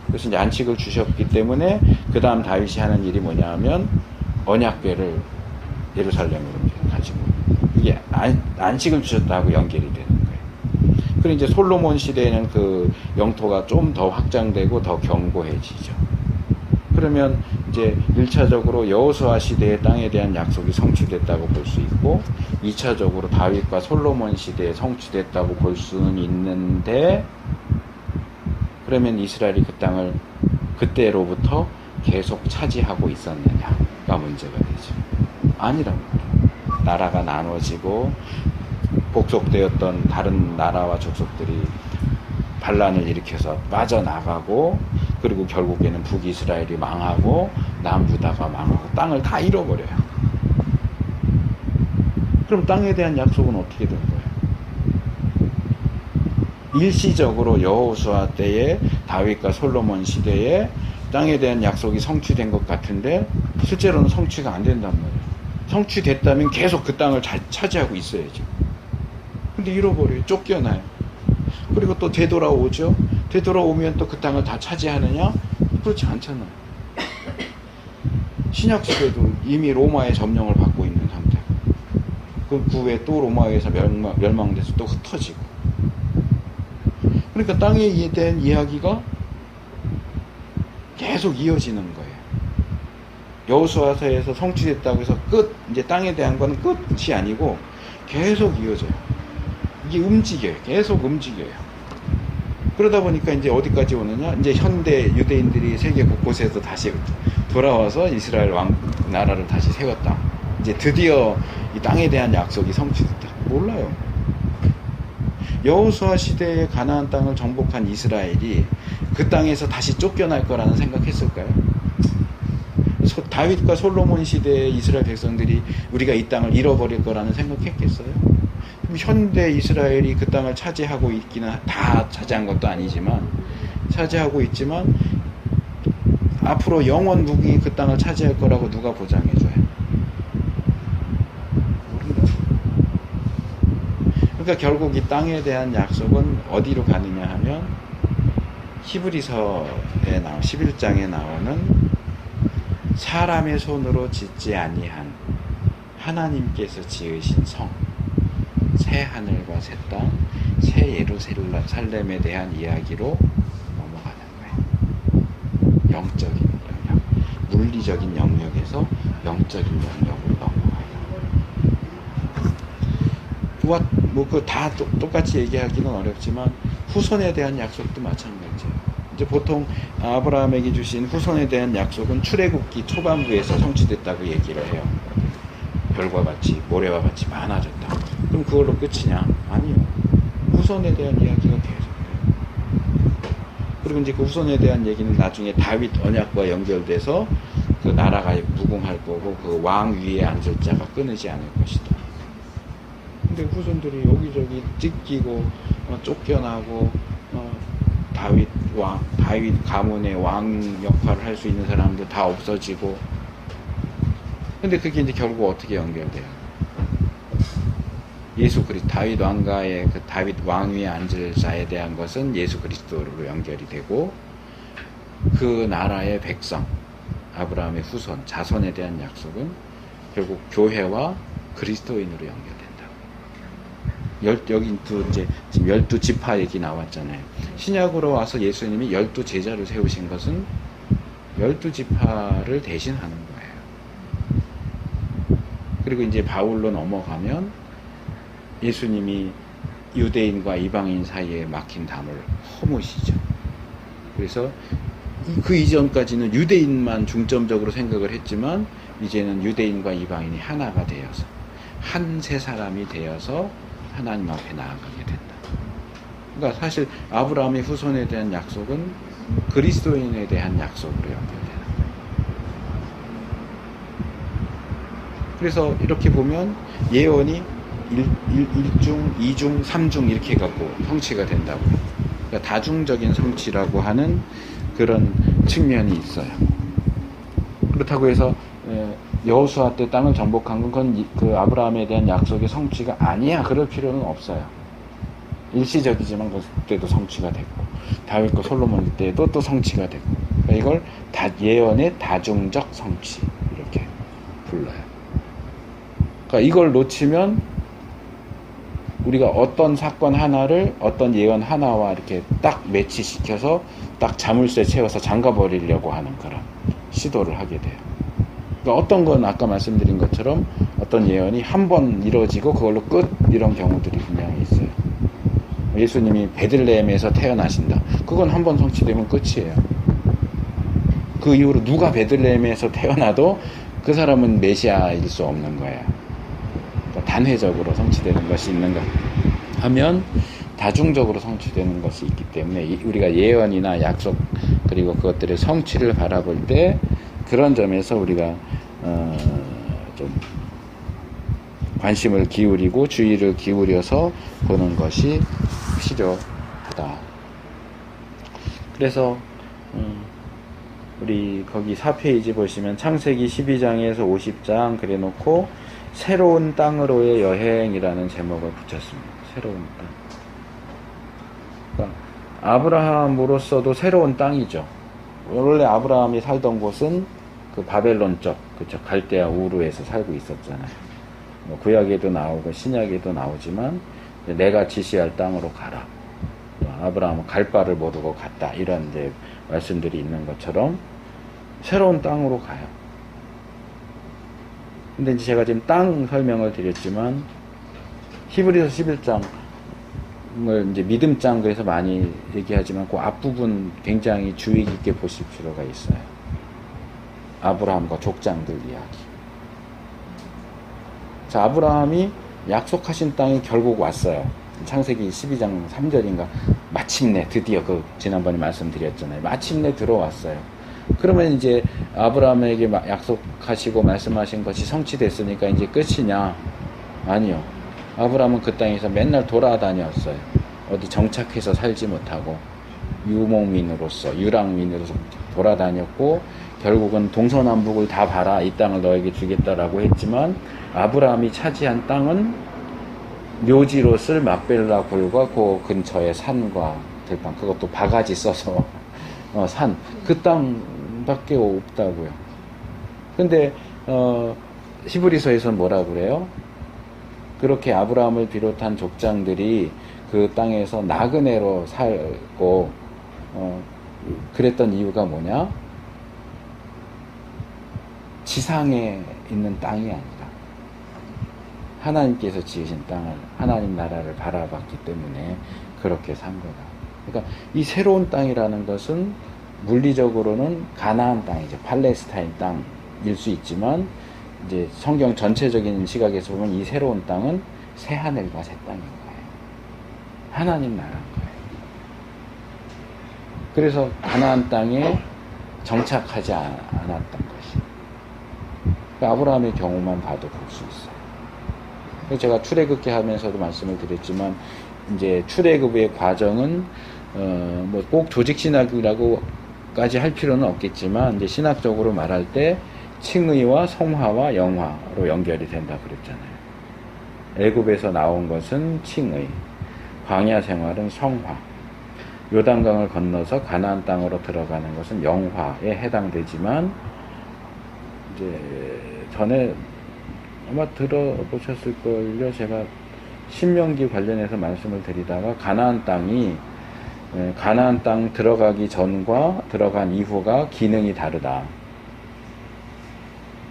그래서 이제 안식을 주셨기 때문에 그 다음 다윗이 하는 일이 뭐냐 하면 언약궤를 예루살렘으로 가지고, 이게 안식을 주셨다고 연결이 되는 거예요. 그리고 이제 솔로몬 시대에는 그 영토가 좀 더 확장되고 더 견고해지죠. 그러면 이제 1차적으로 여호수아 시대의 땅에 대한 약속이 성취됐다고 볼 수 있고 2차적으로 다윗과 솔로몬 시대에 성취됐다고 볼 수는 있는데 그러면 이스라엘이 그 땅을 그때로부터 계속 차지하고 있었느냐가 문제가 되죠. 아니란 말이에요. 나라가 나눠지고 복속되었던 다른 나라와 족속들이 반란을 일으켜서 빠져나가고 그리고 결국에는 북이스라엘이 망하고 남유다가 망하고 땅을 다 잃어버려요. 그럼 땅에 대한 약속은 어떻게 된 거예요? 일시적으로 여호수아 때에 다윗과 솔로몬 시대에 땅에 대한 약속이 성취된 것 같은데 실제로는 성취가 안 된단 말이에요. 성취됐다면 계속 그 땅을 잘 차지하고 있어야죠. 근데 잃어버려요. 쫓겨나요. 그리고 또 되돌아오죠. 되돌아오면 또 그 땅을 다 차지하느냐? 그렇지 않잖아요. 신약시대도 이미 로마의 점령을 받고 있는 상태고 그 후에 또 로마에서 멸망돼서 또 흩어지고 그러니까 땅에 대한 이야기가 계속 이어지는 거예요. 여호수아서에서 성취됐다고 해서 끝, 이제 땅에 대한 거는 끝이 아니고 계속 이어져요. 이게 움직여요. 계속 움직여요. 그러다 보니까 이제 어디까지 오느냐? 이제 현대 유대인들이 세계 곳곳에서 다시 돌아와서 이스라엘 나라를 다시 세웠다. 이제 드디어 이 땅에 대한 약속이 성취됐다. 몰라요. 여호수아 시대의 가나안 땅을 정복한 이스라엘이 그 땅에서 다시 쫓겨날 거라는 생각했을까요? 다윗과 솔로몬 시대의 이스라엘 백성들이 우리가 이 땅을 잃어버릴 거라는 생각했겠어요? 현대 이스라엘이 그 땅을 차지하고 있기는 다 차지한 것도 아니지만 차지하고 있지만 앞으로 영원 무궁히 그 땅을 차지할 거라고 누가 보장해줘요? 그러니까 결국 이 땅에 대한 약속은 어디로 가느냐 하면 히브리서에 11장에 나오는 사람의 손으로 짓지 아니한 하나님께서 지으신 성, 새 하늘과 새 땅, 새 예루살렘에 대한 이야기로 넘어가는 거예요. 영적인 영역, 물리적인 영역에서 영적인 영역으로 넘어가요. 뭐 다 똑같이 얘기하기는 어렵지만 후손에 대한 약속도 마찬가지예요. 이제 보통 아브라함에게 주신 후손에 대한 약속은 출애굽기 초반부에서 성취됐다고 얘기를 해요. 별과 같이 모래와 같이 많아졌다. 그럼 그걸로 끝이냐? 아니요. 후손에 대한 이야기가 계속돼요. 그리고 이제 그 후손에 대한 얘기는 나중에 다윗 언약과 연결돼서 그 나라가 무궁할 거고 그 왕 위에 앉을 자가 끊이지 않을 것이다. 근데 후손들이 여기저기 찢기고 쫓겨나고 다윗 가문의 왕 역할을 할 수 있는 사람들 다 없어지고 근데 그게 이제 결국 어떻게 연결돼요? 예수 그리스도 다윗 왕가의 그 다윗 왕 위에 앉을 자에 대한 것은 예수 그리스도로 연결이 되고 그 나라의 백성 아브라함의 후손 자손에 대한 약속은 결국 교회와 그리스도인으로 연결된다. 여기 또 이제 지금 12지파 얘기 나왔잖아요. 신약으로 와서 예수님이 12제자를 세우신 것은 12지파를 대신하는 거예요. 그리고 이제 바울로 넘어가면 예수님이 유대인과 이방인 사이에 막힌 담을 허무시죠. 그래서 그 이전까지는 유대인만 중점적으로 생각을 했지만 이제는 유대인과 이방인이 하나가 되어서 한 세 사람이 되어서 하나님 앞에 나아가게 된다. 그러니까 사실 아브라함의 후손에 대한 약속은 그리스도인에 대한 약속으로 연결되는 거예요. 그래서 이렇게 보면 예언이 1중, 2중, 3중 이렇게 갖고 성취가 된다고. 그러니까 다중적인 성취라고 하는 그런 측면이 있어요. 그렇다고 해서 여호수아 때 땅을 정복한 건 그 아브라함에 대한 약속의 성취가 아니야 그럴 필요는 없어요. 일시적이지만 그때도 성취가 됐고 다윗과 솔로몬 때도 또 성취가 됐고 그러니까 이걸 예언의 다중적 성취 이렇게 불러요. 그러니까 이걸 놓치면 우리가 어떤 사건 하나를 어떤 예언 하나와 이렇게 딱 매치시켜서 딱 자물쇠 채워서 잠가버리려고 하는 그런 시도를 하게 돼요. 그러니까 어떤 건 아까 말씀드린 것처럼 어떤 예언이 한 번 이루어지고 그걸로 끝 이런 경우들이 분명히 있어요. 예수님이 베들레헴에서 태어나신다. 그건 한 번 성취되면 끝이에요. 그 이후로 누가 베들레헴에서 태어나도 그 사람은 메시아일 수 없는 거예요. 그러니까 단회적으로 성취되는 것이 있는가 하면 다중적으로 성취되는 것이 있기 때문에 우리가 예언이나 약속 그리고 그것들의 성취를 바라볼 때 그런 점에서 우리가 좀 관심을 기울이고 주의를 기울여서 보는 것이 필요하다. 그래서 우리 거기 4페이지 보시면 창세기 12장에서 50장 그래놓고 새로운 땅으로의 여행이라는 제목을 붙였습니다. 새로운 땅. 그러니까 아브라함으로서도 새로운 땅이죠. 원래 아브라함이 살던 곳은 그 바벨론 쪽, 그쵸, 갈대아 우르에서 살고 있었잖아요. 뭐 구약에도 나오고 신약에도 나오지만 내가 지시할 땅으로 가라. 아브라함은 갈 바를 모르고 갔다. 이런 이제 말씀들이 있는 것처럼 새로운 땅으로 가요. 근데 이제 제가 지금 땅 설명을 드렸지만 히브리서 11장을 이제 믿음장 그래서 많이 얘기하지만 그 앞부분 굉장히 주의 깊게 보실 필요가 있어요. 아브라함과 족장들 이야기. 자, 아브라함이 약속하신 땅이 결국 왔어요. 창세기 12장 3절인가 마침내 드디어 그 지난번에 말씀드렸잖아요. 마침내 들어왔어요. 그러면 이제 아브라함에게 약속하시고 말씀하신 것이 성취됐으니까 이제 끝이냐? 아니요. 아브라함은 그 땅에서 맨날 돌아다녔어요. 어디 정착해서 살지 못하고 유목민으로서 유랑민으로서 돌아다녔고 결국은 동서남북을 다 봐라. 이 땅을 너에게 주겠다라고 했지만 아브라함이 차지한 땅은 묘지로 쓸 막벨라 굴과 그 근처의 산과 들판, 그것도 바가지 써서 산, 그 땅밖에 없다고요. 근데 히브리서에서는 뭐라 그래요? 그렇게 아브라함을 비롯한 족장들이 그 땅에서 나그네로 살고 그랬던 이유가 뭐냐? 지상에 있는 땅이 아니라 하나님께서 지으신 땅을, 하나님 나라를 바라봤기 때문에 그렇게 산 거다. 그러니까 이 새로운 땅이라는 것은 물리적으로는 가나안 땅이죠. 팔레스타인 땅일 수 있지만 이제 성경 전체적인 시각에서 보면 이 새로운 땅은 새 하늘과 새 땅인 거예요. 하나님 나라인 거예요. 그래서 가나안 땅에 정착하지 않았던 것이. 그러니까 아브라함의 경우만 봐도 볼 수 있어요. 제가 출애굽기 하면서도 말씀을 드렸지만 이제 출애굽의 과정은 뭐 꼭 조직 신학이라고까지 할 필요는 없겠지만 이제 신학적으로 말할 때 칭의와 성화와 영화로 연결이 된다 그랬잖아요. 애굽에서 나온 것은 칭의, 광야 생활은 성화, 요단강을 건너서 가나안 땅으로 들어가는 것은 영화에 해당되지만 이제 전에 아마 들어보셨을걸요. 제가 신명기 관련해서 말씀을 드리다가 가나안 땅이 가나안 땅 들어가기 전과 들어간 이후가 기능이 다르다.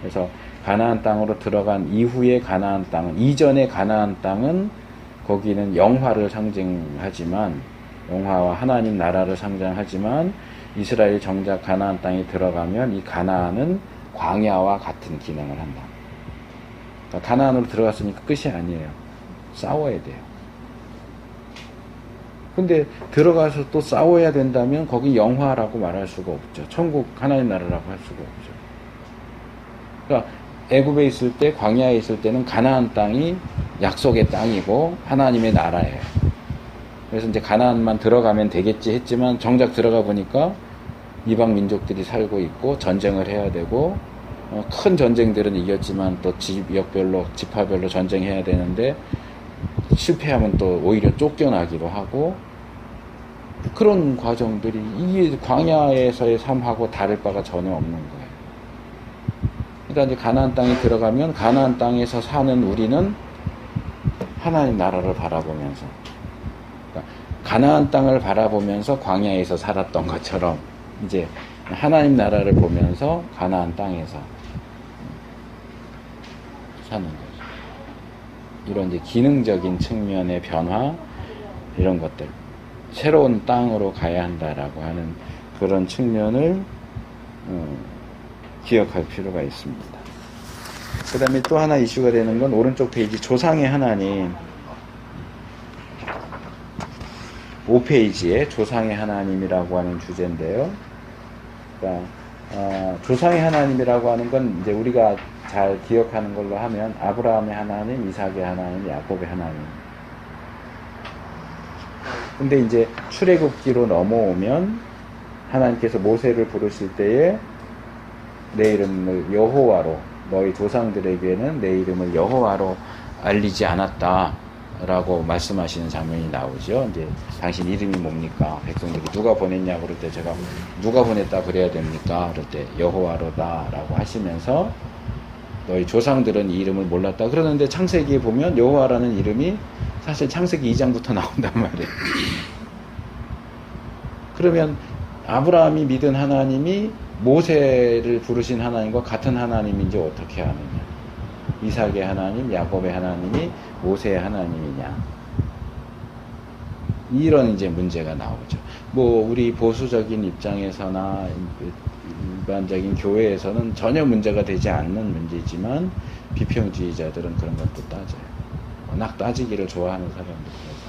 그래서 가나안 땅으로 들어간 이후의 가나안 땅은, 이전의 가나안 땅은 거기는 영화를 상징하지만, 영화와 하나님 나라를 상징하지만 이스라엘 정작 가나안 땅에 들어가면 이 가나안은 광야와 같은 기능을 한다. 그러니까 가나안으로 들어갔으니까 끝이 아니에요. 싸워야 돼요. 근데 들어가서 또 싸워야 된다면 거기 영화라고 말할 수가 없죠. 천국 하나님 나라라고 할 수가 없죠. 그러니까 애굽에 있을 때, 광야에 있을 때는 가나안 땅이 약속의 땅이고 하나님의 나라예요. 그래서 이제 가나안만 들어가면 되겠지 했지만 정작 들어가 보니까 이방 민족들이 살고 있고 전쟁을 해야 되고 큰 전쟁들은 이겼지만 또 지역별로 지파별로 전쟁해야 되는데 실패하면 또 오히려 쫓겨나기도 하고 그런 과정들이 이게 광야에서의 삶하고 다를 바가 전혀 없는 거예요. 그러니까 이제 가나안 땅에 들어가면 가나안 땅에서 사는 우리는 하나님 나라를 바라보면서, 그러니까 가나안 땅을 바라보면서 광야에서 살았던 것처럼 이제 하나님 나라를 보면서 가나안 땅에서 사는 거죠. 이런 이제 기능적인 측면의 변화, 이런 것들, 새로운 땅으로 가야 한다라고 하는 그런 측면을 기억할 필요가 있습니다. 그 다음에 또 하나 이슈가 되는 건 오른쪽 페이지 조상의 하나님, 5페이지에 조상의 하나님이라고 하는 주제인데요. 그러니까 조상의 하나님이라고 하는 건 이제 우리가 잘 기억하는 걸로 하면 아브라함의 하나님, 이삭의 하나님, 야곱의 하나님. 근데 이제 출애굽기로 넘어오면 하나님께서 모세를 부르실 때에 내 이름을 여호와로, 너희 조상들에게는 내 이름을 여호와로 알리지 않았다 라고 말씀하시는 장면이 나오죠. 이제 당신 이름이 뭡니까? 백성들이 누가 보냈냐 그럴 때 제가 누가 보냈다 그래야 됩니까? 그럴 때 여호와로다 라고 하시면서 너희 조상들은 이 이름을 몰랐다. 그러는데 창세기에 보면 여호와라는 이름이 사실 창세기 2장부터 나온단 말이에요. 그러면 아브라함이 믿은 하나님이 모세를 부르신 하나님과 같은 하나님인지 어떻게 아느냐? 이삭의 하나님, 야곱의 하나님이 모세의 하나님이냐? 이런 이제 문제가 나오죠. 뭐 우리 보수적인 입장에서나 일반적인 교회에서는 전혀 문제가 되지 않는 문제지만 비평주의자들은 그런 것도 따져요. 워낙 따지기를 좋아하는 사람들이라서.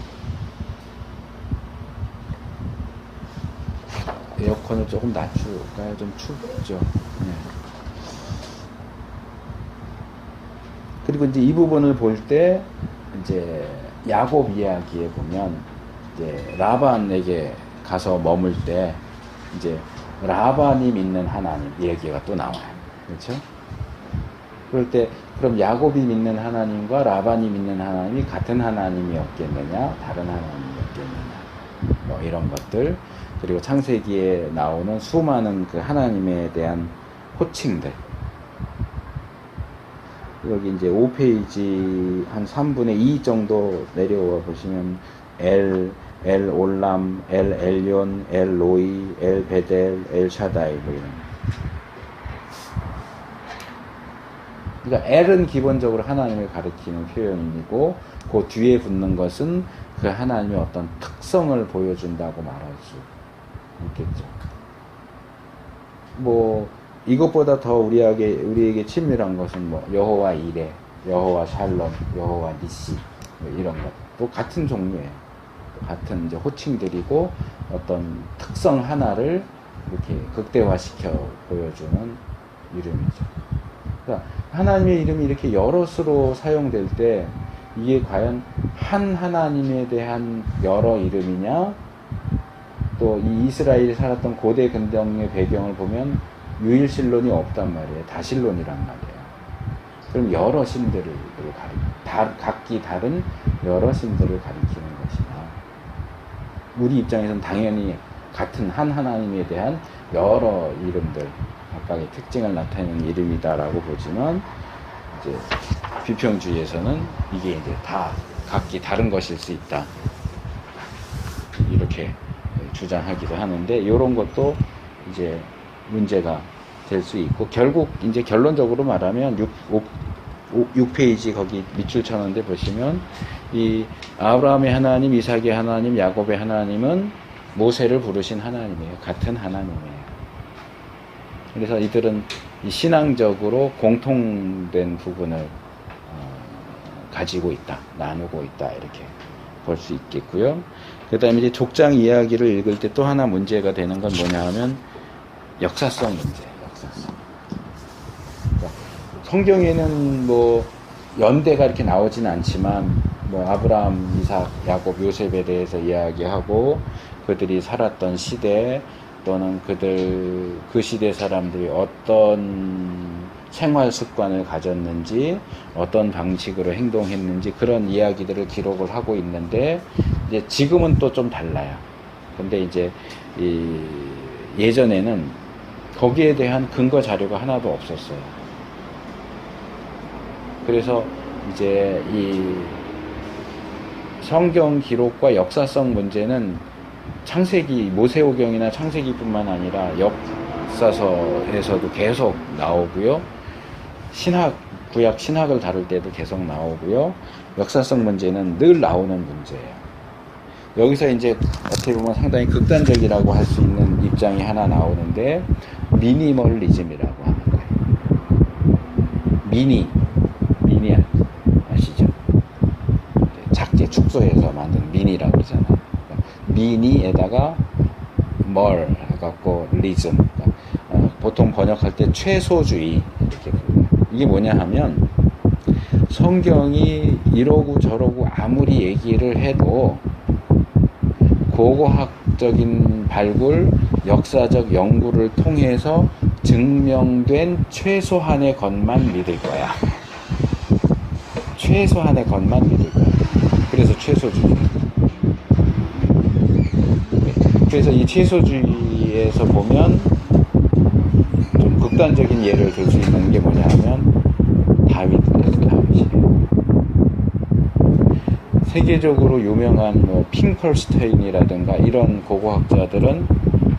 에어컨을 조금 낮출까요? 좀 춥죠. 네. 그리고 이제 이 부분을 볼 때 이제 야곱 이야기에 보면 이제 라반에게 가서 머물 때 이제 라반이 믿는 하나님 얘기가 또 나와요. 그렇죠? 그럴 때 그럼 야곱이 믿는 하나님과 라반이 믿는 하나님이 같은 하나님이었겠느냐, 다른 하나님이었겠느냐, 뭐 이런 것들. 그리고 창세기에 나오는 수많은 그 하나님에 대한 호칭들. 여기 이제 5페이지 한 3분의 2 정도 내려와 보시면 엘 올람, 엘 엘yon, 엘 로이, 엘 베델, 엘 샤다이 뭐 이런. 그러니까 엘은 기본적으로 하나님을 가리키는 표현이고 그 뒤에 붙는 것은 그 하나님의 어떤 특성을 보여준다고 말할 수 있겠죠. 뭐 이것보다 더 우리에게 친밀한 것은 뭐 여호와 이레, 여호와 샬롬, 여호와 니시 뭐 이런 것. 또 같은 종류예요. 같은 이제 호칭들이고 어떤 특성 하나를 이렇게 극대화시켜 보여주는 이름이죠. 그러니까 하나님의 이름이 이렇게 여럿으로 사용될 때 이게 과연 한 하나님에 대한 여러 이름이냐? 또 이 이스라엘이 살았던 고대 근동의 배경을 보면 유일신론이 없단 말이에요. 다신론이란 말이에요. 그럼 여러 신들을 각기 다른 여러 신들을 가리키는 것이냐. 우리 입장에서는 당연히 같은 한 하나님에 대한 여러 이름들, 각각의 특징을 나타내는 이름이다라고 보지만, 이제 비평주의에서는 이게 이제 다 각기 다른 것일 수 있다. 이렇게 주장하기도 하는데, 이런 것도 이제 문제가 될 수 있고, 결국 이제 결론적으로 말하면 6페이지 거기 밑줄 쳤는데 보시면 이 아브라함의 하나님, 이삭의 하나님, 야곱의 하나님은 모세를 부르신 하나님이에요. 같은 하나님이에요. 그래서 이들은 이 신앙적으로 공통된 부분을 가지고 있다, 나누고 있다, 이렇게 볼 수 있겠고요. 그 다음에 이제 족장 이야기를 읽을 때 또 하나 문제가 되는 건 뭐냐 하면 역사성 문제. 성경에는 뭐 연대가 이렇게 나오진 않지만 뭐 아브라함, 이삭, 야곱, 요셉에 대해서 이야기하고 그들이 살았던 시대 또는 그 시대 사람들이 어떤 생활 습관을 가졌는지 어떤 방식으로 행동했는지 그런 이야기들을 기록을 하고 있는데 이제 지금은 또 좀 달라요. 근데 이제 예전에는 거기에 대한 근거 자료가 하나도 없었어요. 그래서 이제 이 성경 기록과 역사성 문제는 창세기, 모세오경이나 창세기뿐만 아니라 역사서에서도 계속 나오고요. 구약 신학을 다룰 때도 계속 나오고요. 역사성 문제는 늘 나오는 문제예요. 여기서 이제 어떻게 보면 상당히 극단적이라고 할 수 있는 입장이 하나 나오는데, 미니멀리즘이라고 하는 거예요. 미니 아시죠? 작게 축소해서 만든 미니라고 그러잖아요. 미니에다가 뭘 해갖고 리즘, 보통 번역할 때 최소주의 이렇게 불러요. 이게 뭐냐 하면, 성경이 이러고 저러고 아무리 얘기를 해도 고고학적인 발굴, 역사적 연구를 통해서 증명된 최소한의 것만 믿을 거야. 최소한의 것만 믿을 거야. 그래서 최소주의. 그래서 이 최소주의에서 보면 좀 극단적인 예를 들 수 있는 게 뭐냐 하면 다윗이에요. 세계적으로 유명한 뭐 핑컬스테인이라든가 이런 고고학자들은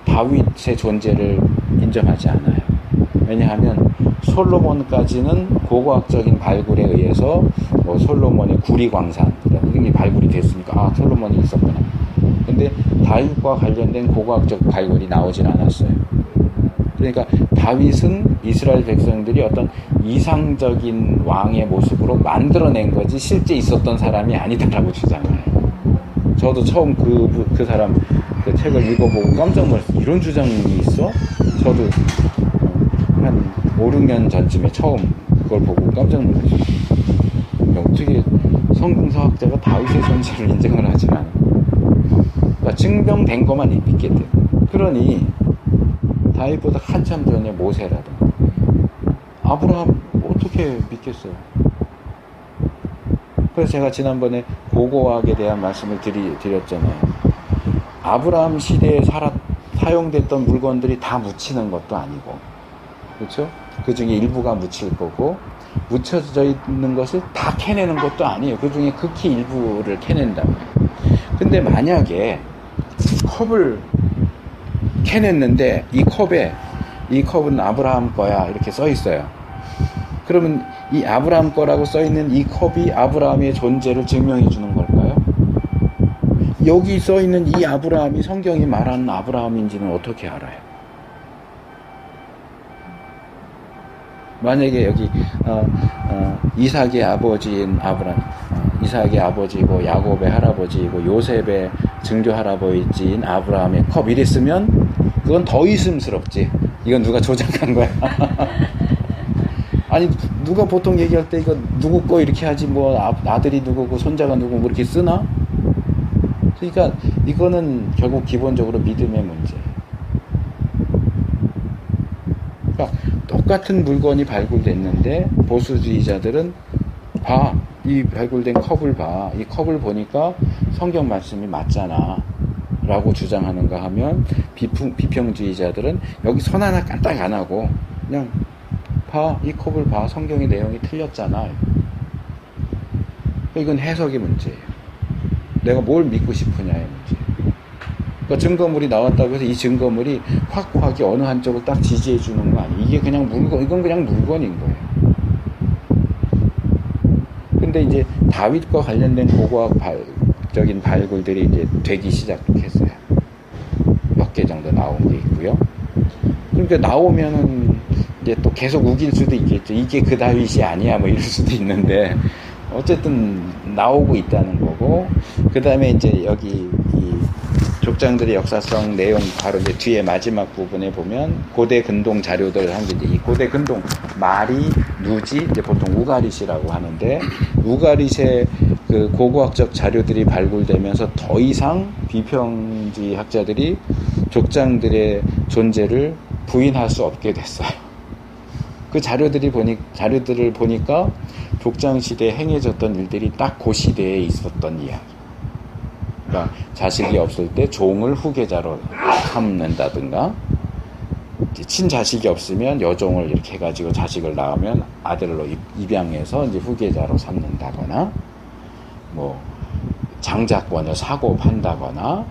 다윗의 존재를 인정하지 않아요. 왜냐하면 솔로몬까지는 고고학적인 발굴에 의해서 뭐 솔로몬의 구리광산 이런 게 발굴이 됐으니까 솔로몬이 있었구나. 근데 다윗과 관련된 고고학적 발굴이 나오질 않았어요. 그러니까 다윗은 이스라엘 백성들이 어떤 이상적인 왕의 모습으로 만들어낸 거지 실제 있었던 사람이 아니다라고 주장해요. 저도 처음 그 사람 그 책을 읽어보고 깜짝 놀랐어요. 이런 주장이 있어? 저도 한 5, 6년 전쯤에 처음 그걸 보고 깜짝 놀랐어요. 어떻게 성경서학자가 다윗의 존재를 인정을 하진 않아. 그러니까 증명된 것만 믿게 돼. 그러니 다윗보다 한참 전에 모세라든가 아브라함 어떻게 믿겠어요? 그래서 제가 지난번에 고고학에 대한 말씀을 드렸잖아요. 아브라함 시대에 사용됐던 물건들이 다 묻히는 것도 아니고, 그렇죠? 그 중에 일부가 묻힐 거고, 묻혀져 있는 것을 다 캐내는 것도 아니에요. 그 중에 극히 일부를 캐낸다고. 근데 만약에 컵을 캐냈는데 이 컵은 아브라함 거야 이렇게 써 있어요. 그러면 이 아브라함 거라고 써 있는 이 컵이 아브라함의 존재를 증명해 주는 걸까요? 여기 써 있는 이 아브라함이 성경이 말하는 아브라함인지는 어떻게 알아요? 만약에 여기 이삭의 아버지인 아브라함, 이삭의 아버지고 야곱의 할아버지이고 요셉의 증조 할아버지인 아브라함의 컵 이랬으면 그건 더 의심스럽지. 이건 누가 조작한 거야. 아니 누가 보통 얘기할 때 이거 누구 거 이렇게 하지 뭐 아들이 누구고 손자가 누구고 뭐 이렇게 쓰나? 그러니까 이거는 결국 기본적으로 믿음의 문제. 그러니까 똑같은 물건이 발굴됐는데 보수주의자들은 이 발굴된 컵을 이 컵을 보니까 성경 말씀이 맞잖아 라고 주장하는가 하면 비평주의자들은 여기 손 하나 깐딱 안 하고 그냥 이 컵을 성경의 내용이 틀렸잖아. 이건 해석의 문제예요. 내가 뭘 믿고 싶으냐의 문제예요. 그러니까 증거물이 나왔다고 해서 이 증거물이 확고하게 어느 한쪽을 딱 지지해 주는 거 아니에요. 이게 그냥 이건 그냥 물건인 거예요. 근데 이제 다윗과 관련된 고고학적인 발굴들이 이제 되기 시작했어요. 몇 개 정도 나온 게 있고요. 그러니까 나오면은 이제 또 계속 우길 수도 있겠죠. 이게 그 다윗이 아니야 뭐 이럴 수도 있는데 어쨌든 나오고 있다는 거고, 그 다음에 이제 여기 이 족장들의 역사성 내용 바로 이제 뒤에 마지막 부분에 보면 고대 근동 자료들 한 게 이제 이 고대 근동 마리, 누지 이제 보통 우가릿이라고 하는데 우가릿의 그 고고학적 자료들이 발굴되면서 더 이상 비평주의 학자들이 족장들의 존재를 부인할 수 없게 됐어요. 그 자료들을 보니까 족장 시대에 행해졌던 일들이 딱 그 시대에 있었던 이야기. 그러니까 자식이 없을 때 종을 후계자로 삼는다든가, 친자식이 없으면 여종을 이렇게 해가지고 자식을 낳으면 아들로 입양해서 이제 후계자로 삼는다거나, 뭐 장자권을 사고 판다거나,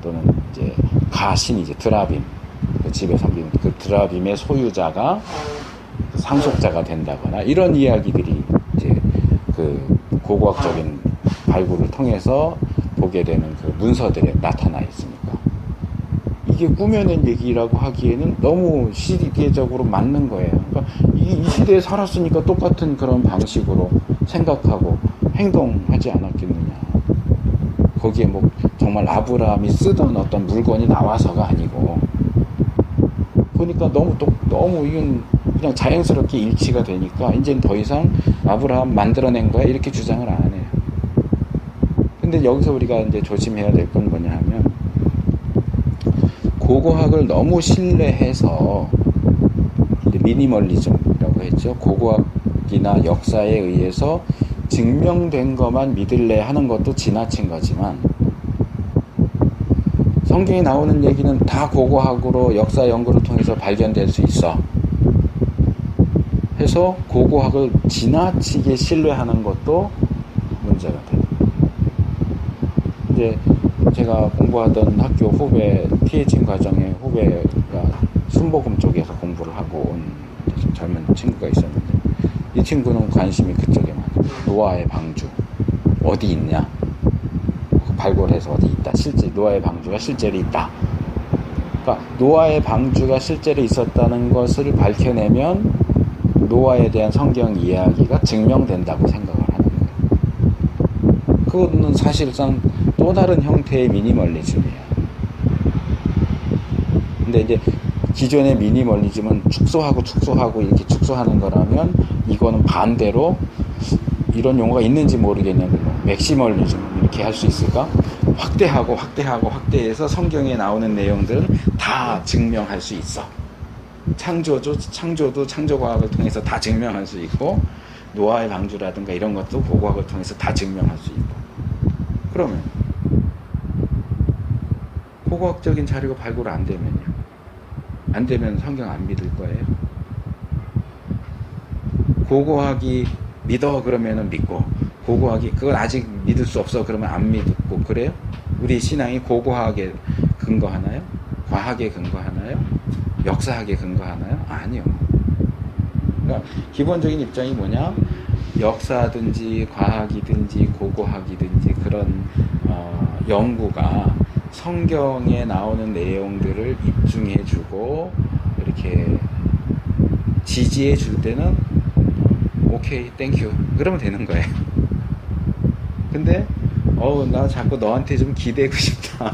또는 이제 가신 이제 드라빔, 그 집에 섬긴 그 드라빔의 소유자가 상속자가 된다거나 이런 이야기들이 이제 그 고고학적인 발굴을 통해서 보게 되는 그 문서들에 나타나 있으니까 이게 꾸며낸 얘기라고 하기에는 너무 시대적으로 맞는 거예요. 그러니까 이 시대에 살았으니까 똑같은 그런 방식으로 생각하고 행동하지 않았겠느냐. 거기에 뭐 정말 아브라함이 쓰던 어떤 물건이 나와서가 아니고 보니까 너무 이건 그냥 자연스럽게 일치가 되니까 이제는 더 이상 아브라함 만들어낸 거야 이렇게 주장을 안 해요. 근데 여기서 우리가 이제 조심해야 될 건 뭐냐 하면 고고학을 너무 신뢰해서 미니멀리즘이라고 했죠. 고고학이나 역사에 의해서 증명된 것만 믿을래 하는 것도 지나친 거지만 성경에 나오는 얘기는 다 고고학으로 역사 연구를 통해서 발견될 수 있어 해서 고고학을 지나치게 신뢰하는 것도 문제가 돼요. 이제 제가 공부하던 학교 후배 THM 과정의 후배가 순복음 쪽에서 공부를 하고 온 젊은 친구가 있었는데 이 친구는 관심이 그쪽에 많아요. 노아의 방주 어디 있냐? 발굴해서 어디 있다. 실제 노아의 방주가 실제로 있다. 그러니까 노아의 방주가 실제로 있었다는 것을 밝혀내면 노아에 대한 성경 이야기가 증명된다고 생각을 하는 거예요. 그거는 사실상 또 다른 형태의 미니멀리즘이에요. 근데 이제 기존의 미니멀리즘은 축소하고 이렇게 축소하는 거라면 이거는 반대로 이런 용어가 있는지 모르겠는데 맥시멀리즘 이렇게 할 수 있을까? 확대해서 성경에 나오는 내용들은 다 증명할 수 있어. 창조도 창조과학을 통해서 다 증명할 수 있고 노아의 방주라든가 이런 것도 고고학을 통해서 다 증명할 수 있고 그러면 고고학적인 자료가 발굴 안 되면요? 안 되면 성경 안 믿을 거예요? 고고학이 믿어 그러면은 믿고 고고학이 그건 아직 믿을 수 없어 그러면 안 믿고 그래요? 우리 신앙이 고고학에 근거하나요? 과학에 근거하나요? 역사학에 근거하나요? 아니요. 그러니까 기본적인 입장이 뭐냐? 역사든지 과학이든지 고고학이든지 그런 연구가 성경에 나오는 내용들을 입증해주고 이렇게 지지해줄 때는 오케이, 땡큐 그러면 되는 거예요. 근데 나 자꾸 너한테 좀 기대고 싶다.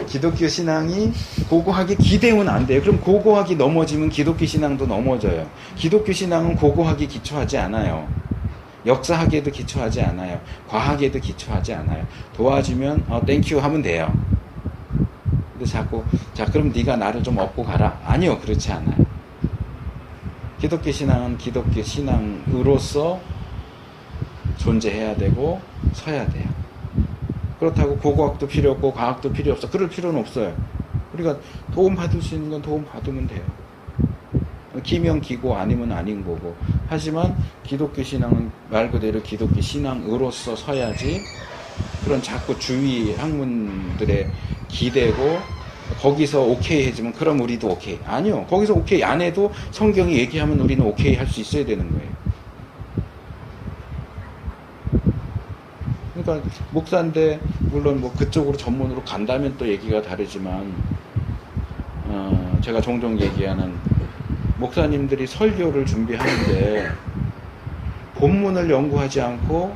기독교 신앙이 고고학에 기대면 안 돼요. 그럼 고고학이 넘어지면 기독교 신앙도 넘어져요. 기독교 신앙은 고고학에 기초하지 않아요. 역사학에도 기초하지 않아요. 과학에도 기초하지 않아요. 도와주면 땡큐 하면 돼요. 근데 자꾸 그럼 네가 나를 좀 업고 가라. 아니요, 그렇지 않아요. 기독교 신앙은 기독교 신앙으로서 존재해야 되고 서야 돼요. 그렇다고 고고학도 필요 없고 과학도 필요 없어. 그럴 필요는 없어요. 우리가 도움 받을 수 있는 건 도움 받으면 돼요. 기면 기고 아니면 아닌 거고. 하지만 기독교 신앙은 말 그대로 기독교 신앙으로서 서야지 그런 자꾸 주위 학문들의 기대고 거기서 오케이 해주면 그럼 우리도 오케이. 아니요. 거기서 오케이 안 해도 성경이 얘기하면 우리는 오케이 할 수 있어야 되는 거예요. 그러니까 목사인데 물론 뭐 그쪽으로 전문으로 간다면 또 얘기가 다르지만 제가 종종 얘기하는 목사님들이 설교를 준비하는데 본문을 연구하지 않고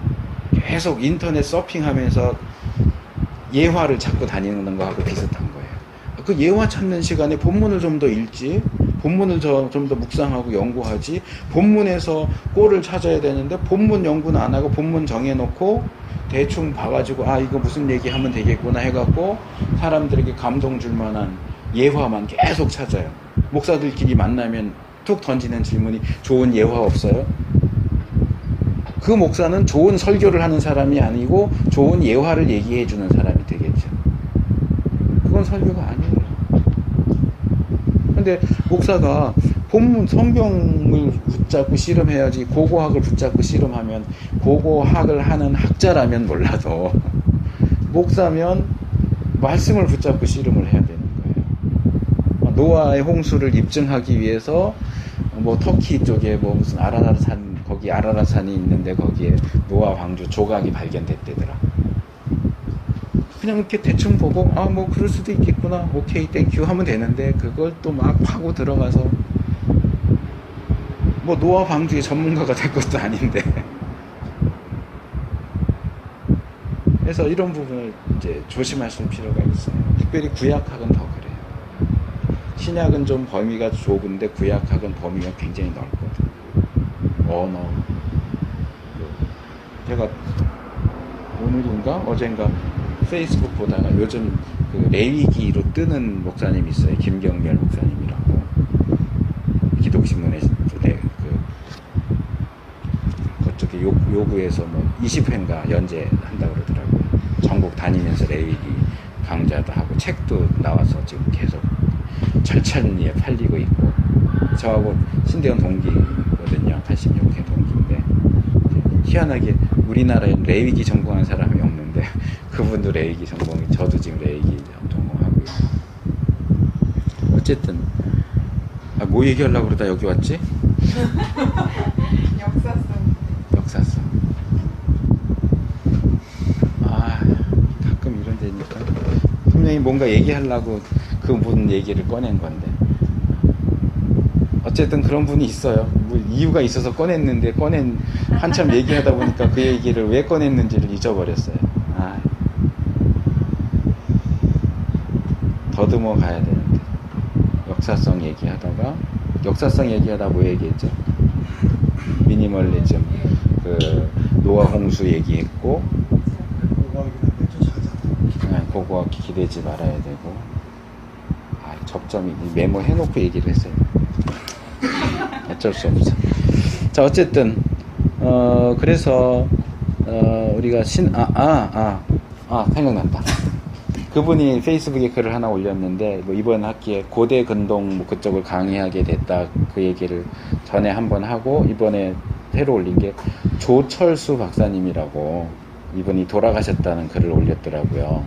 계속 인터넷 서핑하면서 예화를 찾고 다니는 거하고 비슷한 거예요. 그 예화 찾는 시간에 본문을 좀 더 읽지, 본문을 좀 더 묵상하고 연구하지, 본문에서 꼴을 찾아야 되는데 본문 연구는 안 하고 본문 정해놓고 대충 봐가지고 이거 무슨 얘기하면 되겠구나 해갖고 사람들에게 감동 줄 만한 예화만 계속 찾아요. 목사들끼리 만나면 툭 던지는 질문이 좋은 예화 없어요? 그 목사는 좋은 설교를 하는 사람이 아니고 좋은 예화를 얘기해 주는 사람이 되겠죠. 그건 설교가 아니에요. 근데 목사가 본문 성경을 붙잡고 씨름해야지 고고학을 붙잡고 씨름하면 고고학을 하는 학자라면 몰라도 목사면 말씀을 붙잡고 씨름을 해야 되는 거예요. 노아의 홍수를 입증하기 위해서 뭐 터키 쪽에 뭐 무슨 아라라산, 거기 아라라산이 있는데 거기에 노아 왕조 조각이 발견됐대더라. 그냥 이렇게 대충 보고 아 뭐 그럴 수도 있겠구나, 오케이 땡큐 하면 되는데, 그걸 또 막 파고 들어가서 뭐 노아 왕조의 전문가가 될 것도 아닌데. 그래서 이런 부분을 이제 조심하실 필요가 있어요. 특별히 구약학은 더 그래요. 신약은 좀 범위가 좁은데 구약학은 범위가 굉장히 넓거든. 언어. 제가 오늘인가 어젠가 페이스북 보다가 요즘 그 레위기로 뜨는 목사님 있어요. 김경렬 목사님이라고. 기독신문에 그쪽에 요구에서 뭐 20회인가 연재한다고 그러더라고요. 전국 다니면서 레위기 강좌도 하고 책도 나와서 지금 계속 철철리에 팔리고 있고, 저하고 신대원 동기거든요. 86회 동기인데 희한하게 우리나라에 레위기 전공한 사람이 없는데 그분도 레위기 전공이, 저도 지금 레위기 전공하고 있고. 어쨌든 뭐 얘기하려고 그러다 여기 왔지? 역사성. 가끔 이런 데니까 분명히 뭔가 얘기하려고 그분 얘기를 꺼낸 건데, 어쨌든 그런 분이 있어요. 뭐 이유가 있어서 꺼냈는데 한참 얘기하다 보니까 그 얘기를 왜 꺼냈는지를 잊어버렸어요. 더듬어 가야 되는데. 역사성 얘기하다 뭐 얘기했죠? 미니멀리즘, 그 노아 홍수 얘기했고, 고고학 기대지 말아야 되고, 접점이 메모해놓고 얘기를 했어요. 어쩔 수 없어. 자, 어쨌든 그래서 우리가 생각났다. 그분이 페이스북에 글을 하나 올렸는데, 뭐 이번 학기에 고대 근동 뭐 그쪽을 강의하게 됐다, 그 얘기를 전에 한번 하고, 이번에 새로 올린 게 조철수 박사님이라고, 이분이 돌아가셨다는 글을 올렸더라고요.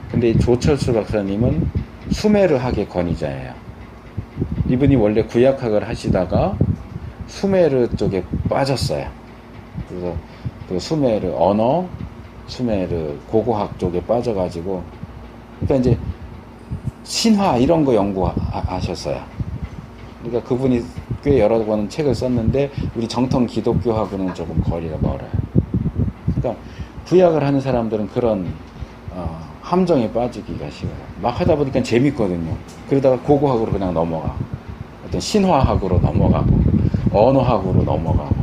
근데 이 조철수 박사님은 수메르학의 권위자예요. 이분이 원래 구약학을 하시다가 수메르 쪽에 빠졌어요. 그래서 그 수메르 언어, 수메르 고고학 쪽에 빠져가지고, 그러니까 이제 신화 이런 거 연구하셨어요. 그러니까 그분이 꽤 여러 번 책을 썼는데 우리 정통 기독교하고는 조금 거리가 멀어요. 그러니까 구약을 하는 사람들은 그런 함정에 빠지기가 쉬워요. 막 하다 보니까 재밌거든요. 그러다가 고고학으로 그냥 넘어가. 어떤 신화학으로 넘어가고, 언어학으로 넘어가고.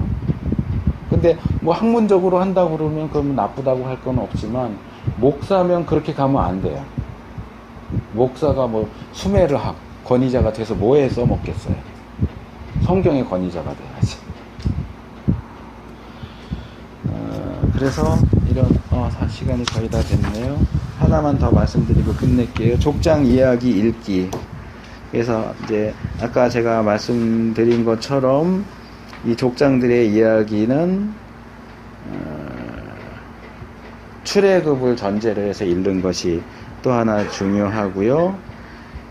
근데 뭐 학문적으로 한다고 그러면 그러면 나쁘다고 할 건 없지만, 목사면 그렇게 가면 안 돼요. 목사가 뭐 수메르학 권위자가 돼서 뭐에 써먹겠어요? 성경의 권위자가 돼야지. 그래서 이런 시간이 거의 다 됐네요. 하나만 더 말씀드리고 끝낼게요. 족장 이야기 읽기. 그래서 이제 아까 제가 말씀드린 것처럼 이 족장들의 이야기는 출애굽을 전제로 해서 읽는 것이 또 하나 중요하고요.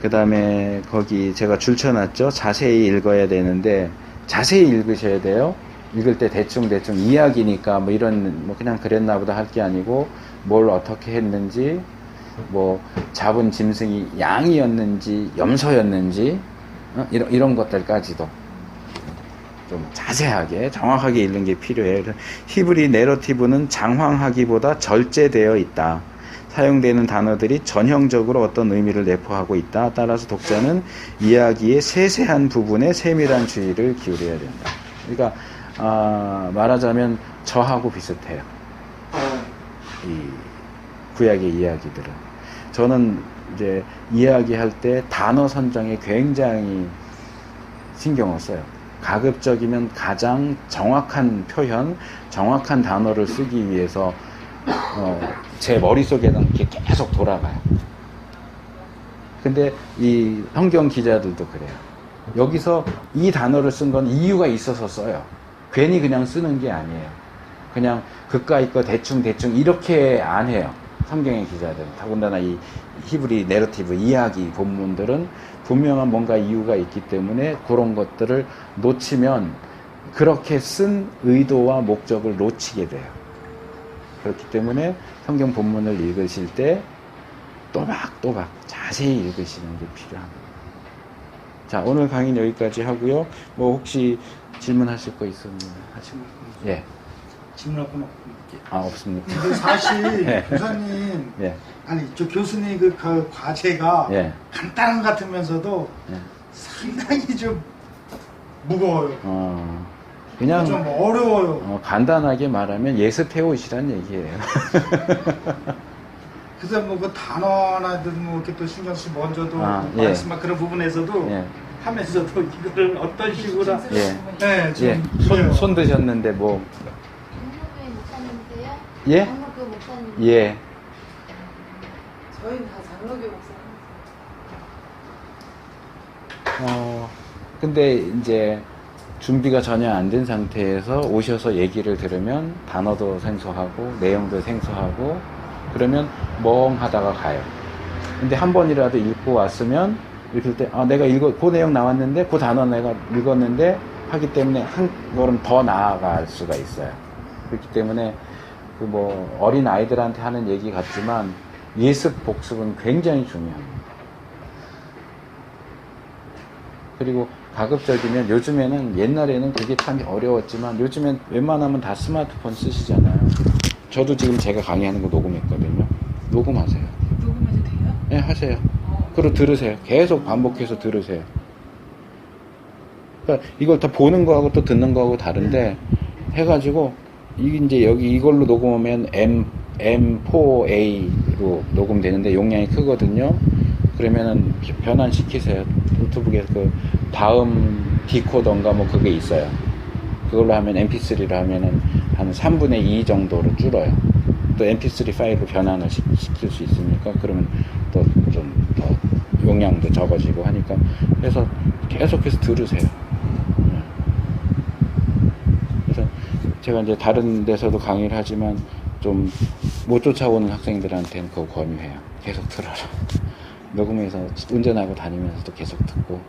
그 다음에 거기 제가 줄쳐놨죠. 자세히 읽어야 되는데, 자세히 읽으셔야 돼요. 읽을 때 대충 이야기니까 뭐 이런 뭐 그냥 그랬나 보다 할 게 아니고, 뭘 어떻게 했는지, 뭐 잡은 짐승이 양이었는지 염소였는지 이런 것들까지도 좀 자세하게 정확하게 읽는 게 필요해요. 히브리 내러티브는 장황하기보다 절제되어 있다. 사용되는 단어들이 전형적으로 어떤 의미를 내포하고 있다. 따라서 독자는 이야기의 세세한 부분에 세밀한 주의를 기울여야 된다. 그러니까 말하자면 저하고 비슷해요. 이 구약의 이야기들은. 저는 이제 이야기할 때 단어 선정에 굉장히 신경을 써요. 가급적이면 가장 정확한 표현, 정확한 단어를 쓰기 위해서 제 머릿속에는 이렇게 계속 돌아가요. 근데 이 성경 기자들도 그래요. 여기서 이 단어를 쓴 건 이유가 있어서 써요. 괜히 그냥 쓰는 게 아니에요. 그냥 그까이 거 대충 이렇게 안 해요. 성경의 기자들은. 더군다나 이 히브리 내러티브 이야기 본문들은 분명한 뭔가 이유가 있기 때문에 그런 것들을 놓치면 그렇게 쓴 의도와 목적을 놓치게 돼요. 그렇기 때문에 성경 본문을 읽으실 때 또박또박 자세히 읽으시는 게 필요합니다. 자, 오늘 강의는 여기까지 하고요. 뭐 혹시 질문하실 거 있으면 하시고. 예. 질문할 건 없습니까? 근데 사실 예. 교사님 예. 아니 저 교수님 그 과제가 예. 간단한 것 같으면서도 예. 상당히 좀 무거워요. 그냥 좀 어려워요. 간단하게 말하면 예습해 오시란 얘기예요. 그래서 뭐 그 단어나든 뭐 이렇게 또 신경 쓰 먼저도 예. 말씀한 그런 부분에서도 예. 하면서도 이거를 어떤 식으로 예. 네, 좀 예. 그래요. 손 드셨는데 뭐. 장로교회 목사님이세요? 예? 장로교 목사님. 예. 저희는 다 장로교 목사님. 근데 이제 준비가 전혀 안 된 상태에서 오셔서 얘기를 들으면 단어도 생소하고 내용도 생소하고 그러면 멍하다가 가요. 근데 한 번이라도 읽고 왔으면 읽을 때 내가 그 내용 나왔는데 그 단어 내가 읽었는데 하기 때문에 한 걸음 더 나아갈 수가 있어요. 그렇기 때문에 그 뭐 어린 아이들한테 하는 얘기 같지만 예습 복습은 굉장히 중요합니다. 그리고 가급적이면 요즘에는 옛날에는 그게 참 어려웠지만 요즘엔 웬만하면 다 스마트폰 쓰시잖아요. 저도 지금 제가 강의하는 거 녹음했거든요. 녹음하세요. 녹음해도 돼요? 네, 하세요. 그리고 들으세요. 계속 반복해서 들으세요. 그러니까 이걸 다 보는 거하고 또 듣는 거하고 다른데 해가지고 이게 이제 여기 이걸로 녹음하면 M4A로 녹음되는데 용량이 크거든요. 그러면은 변환시키세요. 노트북에 그 다음 디코더인가 뭐 그게 있어요. 그걸로 하면 MP3로 하면은 한 3분의 2 정도로 줄어요. 또 MP3 파일로 변환을 시킬 수 있으니까 그러면 또 좀 더 용량도 적어지고 하니까 그래서 계속해서 들으세요. 그래서 제가 이제 다른 데서도 강의를 하지만 좀 못 쫓아오는 학생들한테는 그거 권유해요. 계속 들어라. 녹음해서 운전하고 다니면서도 계속 듣고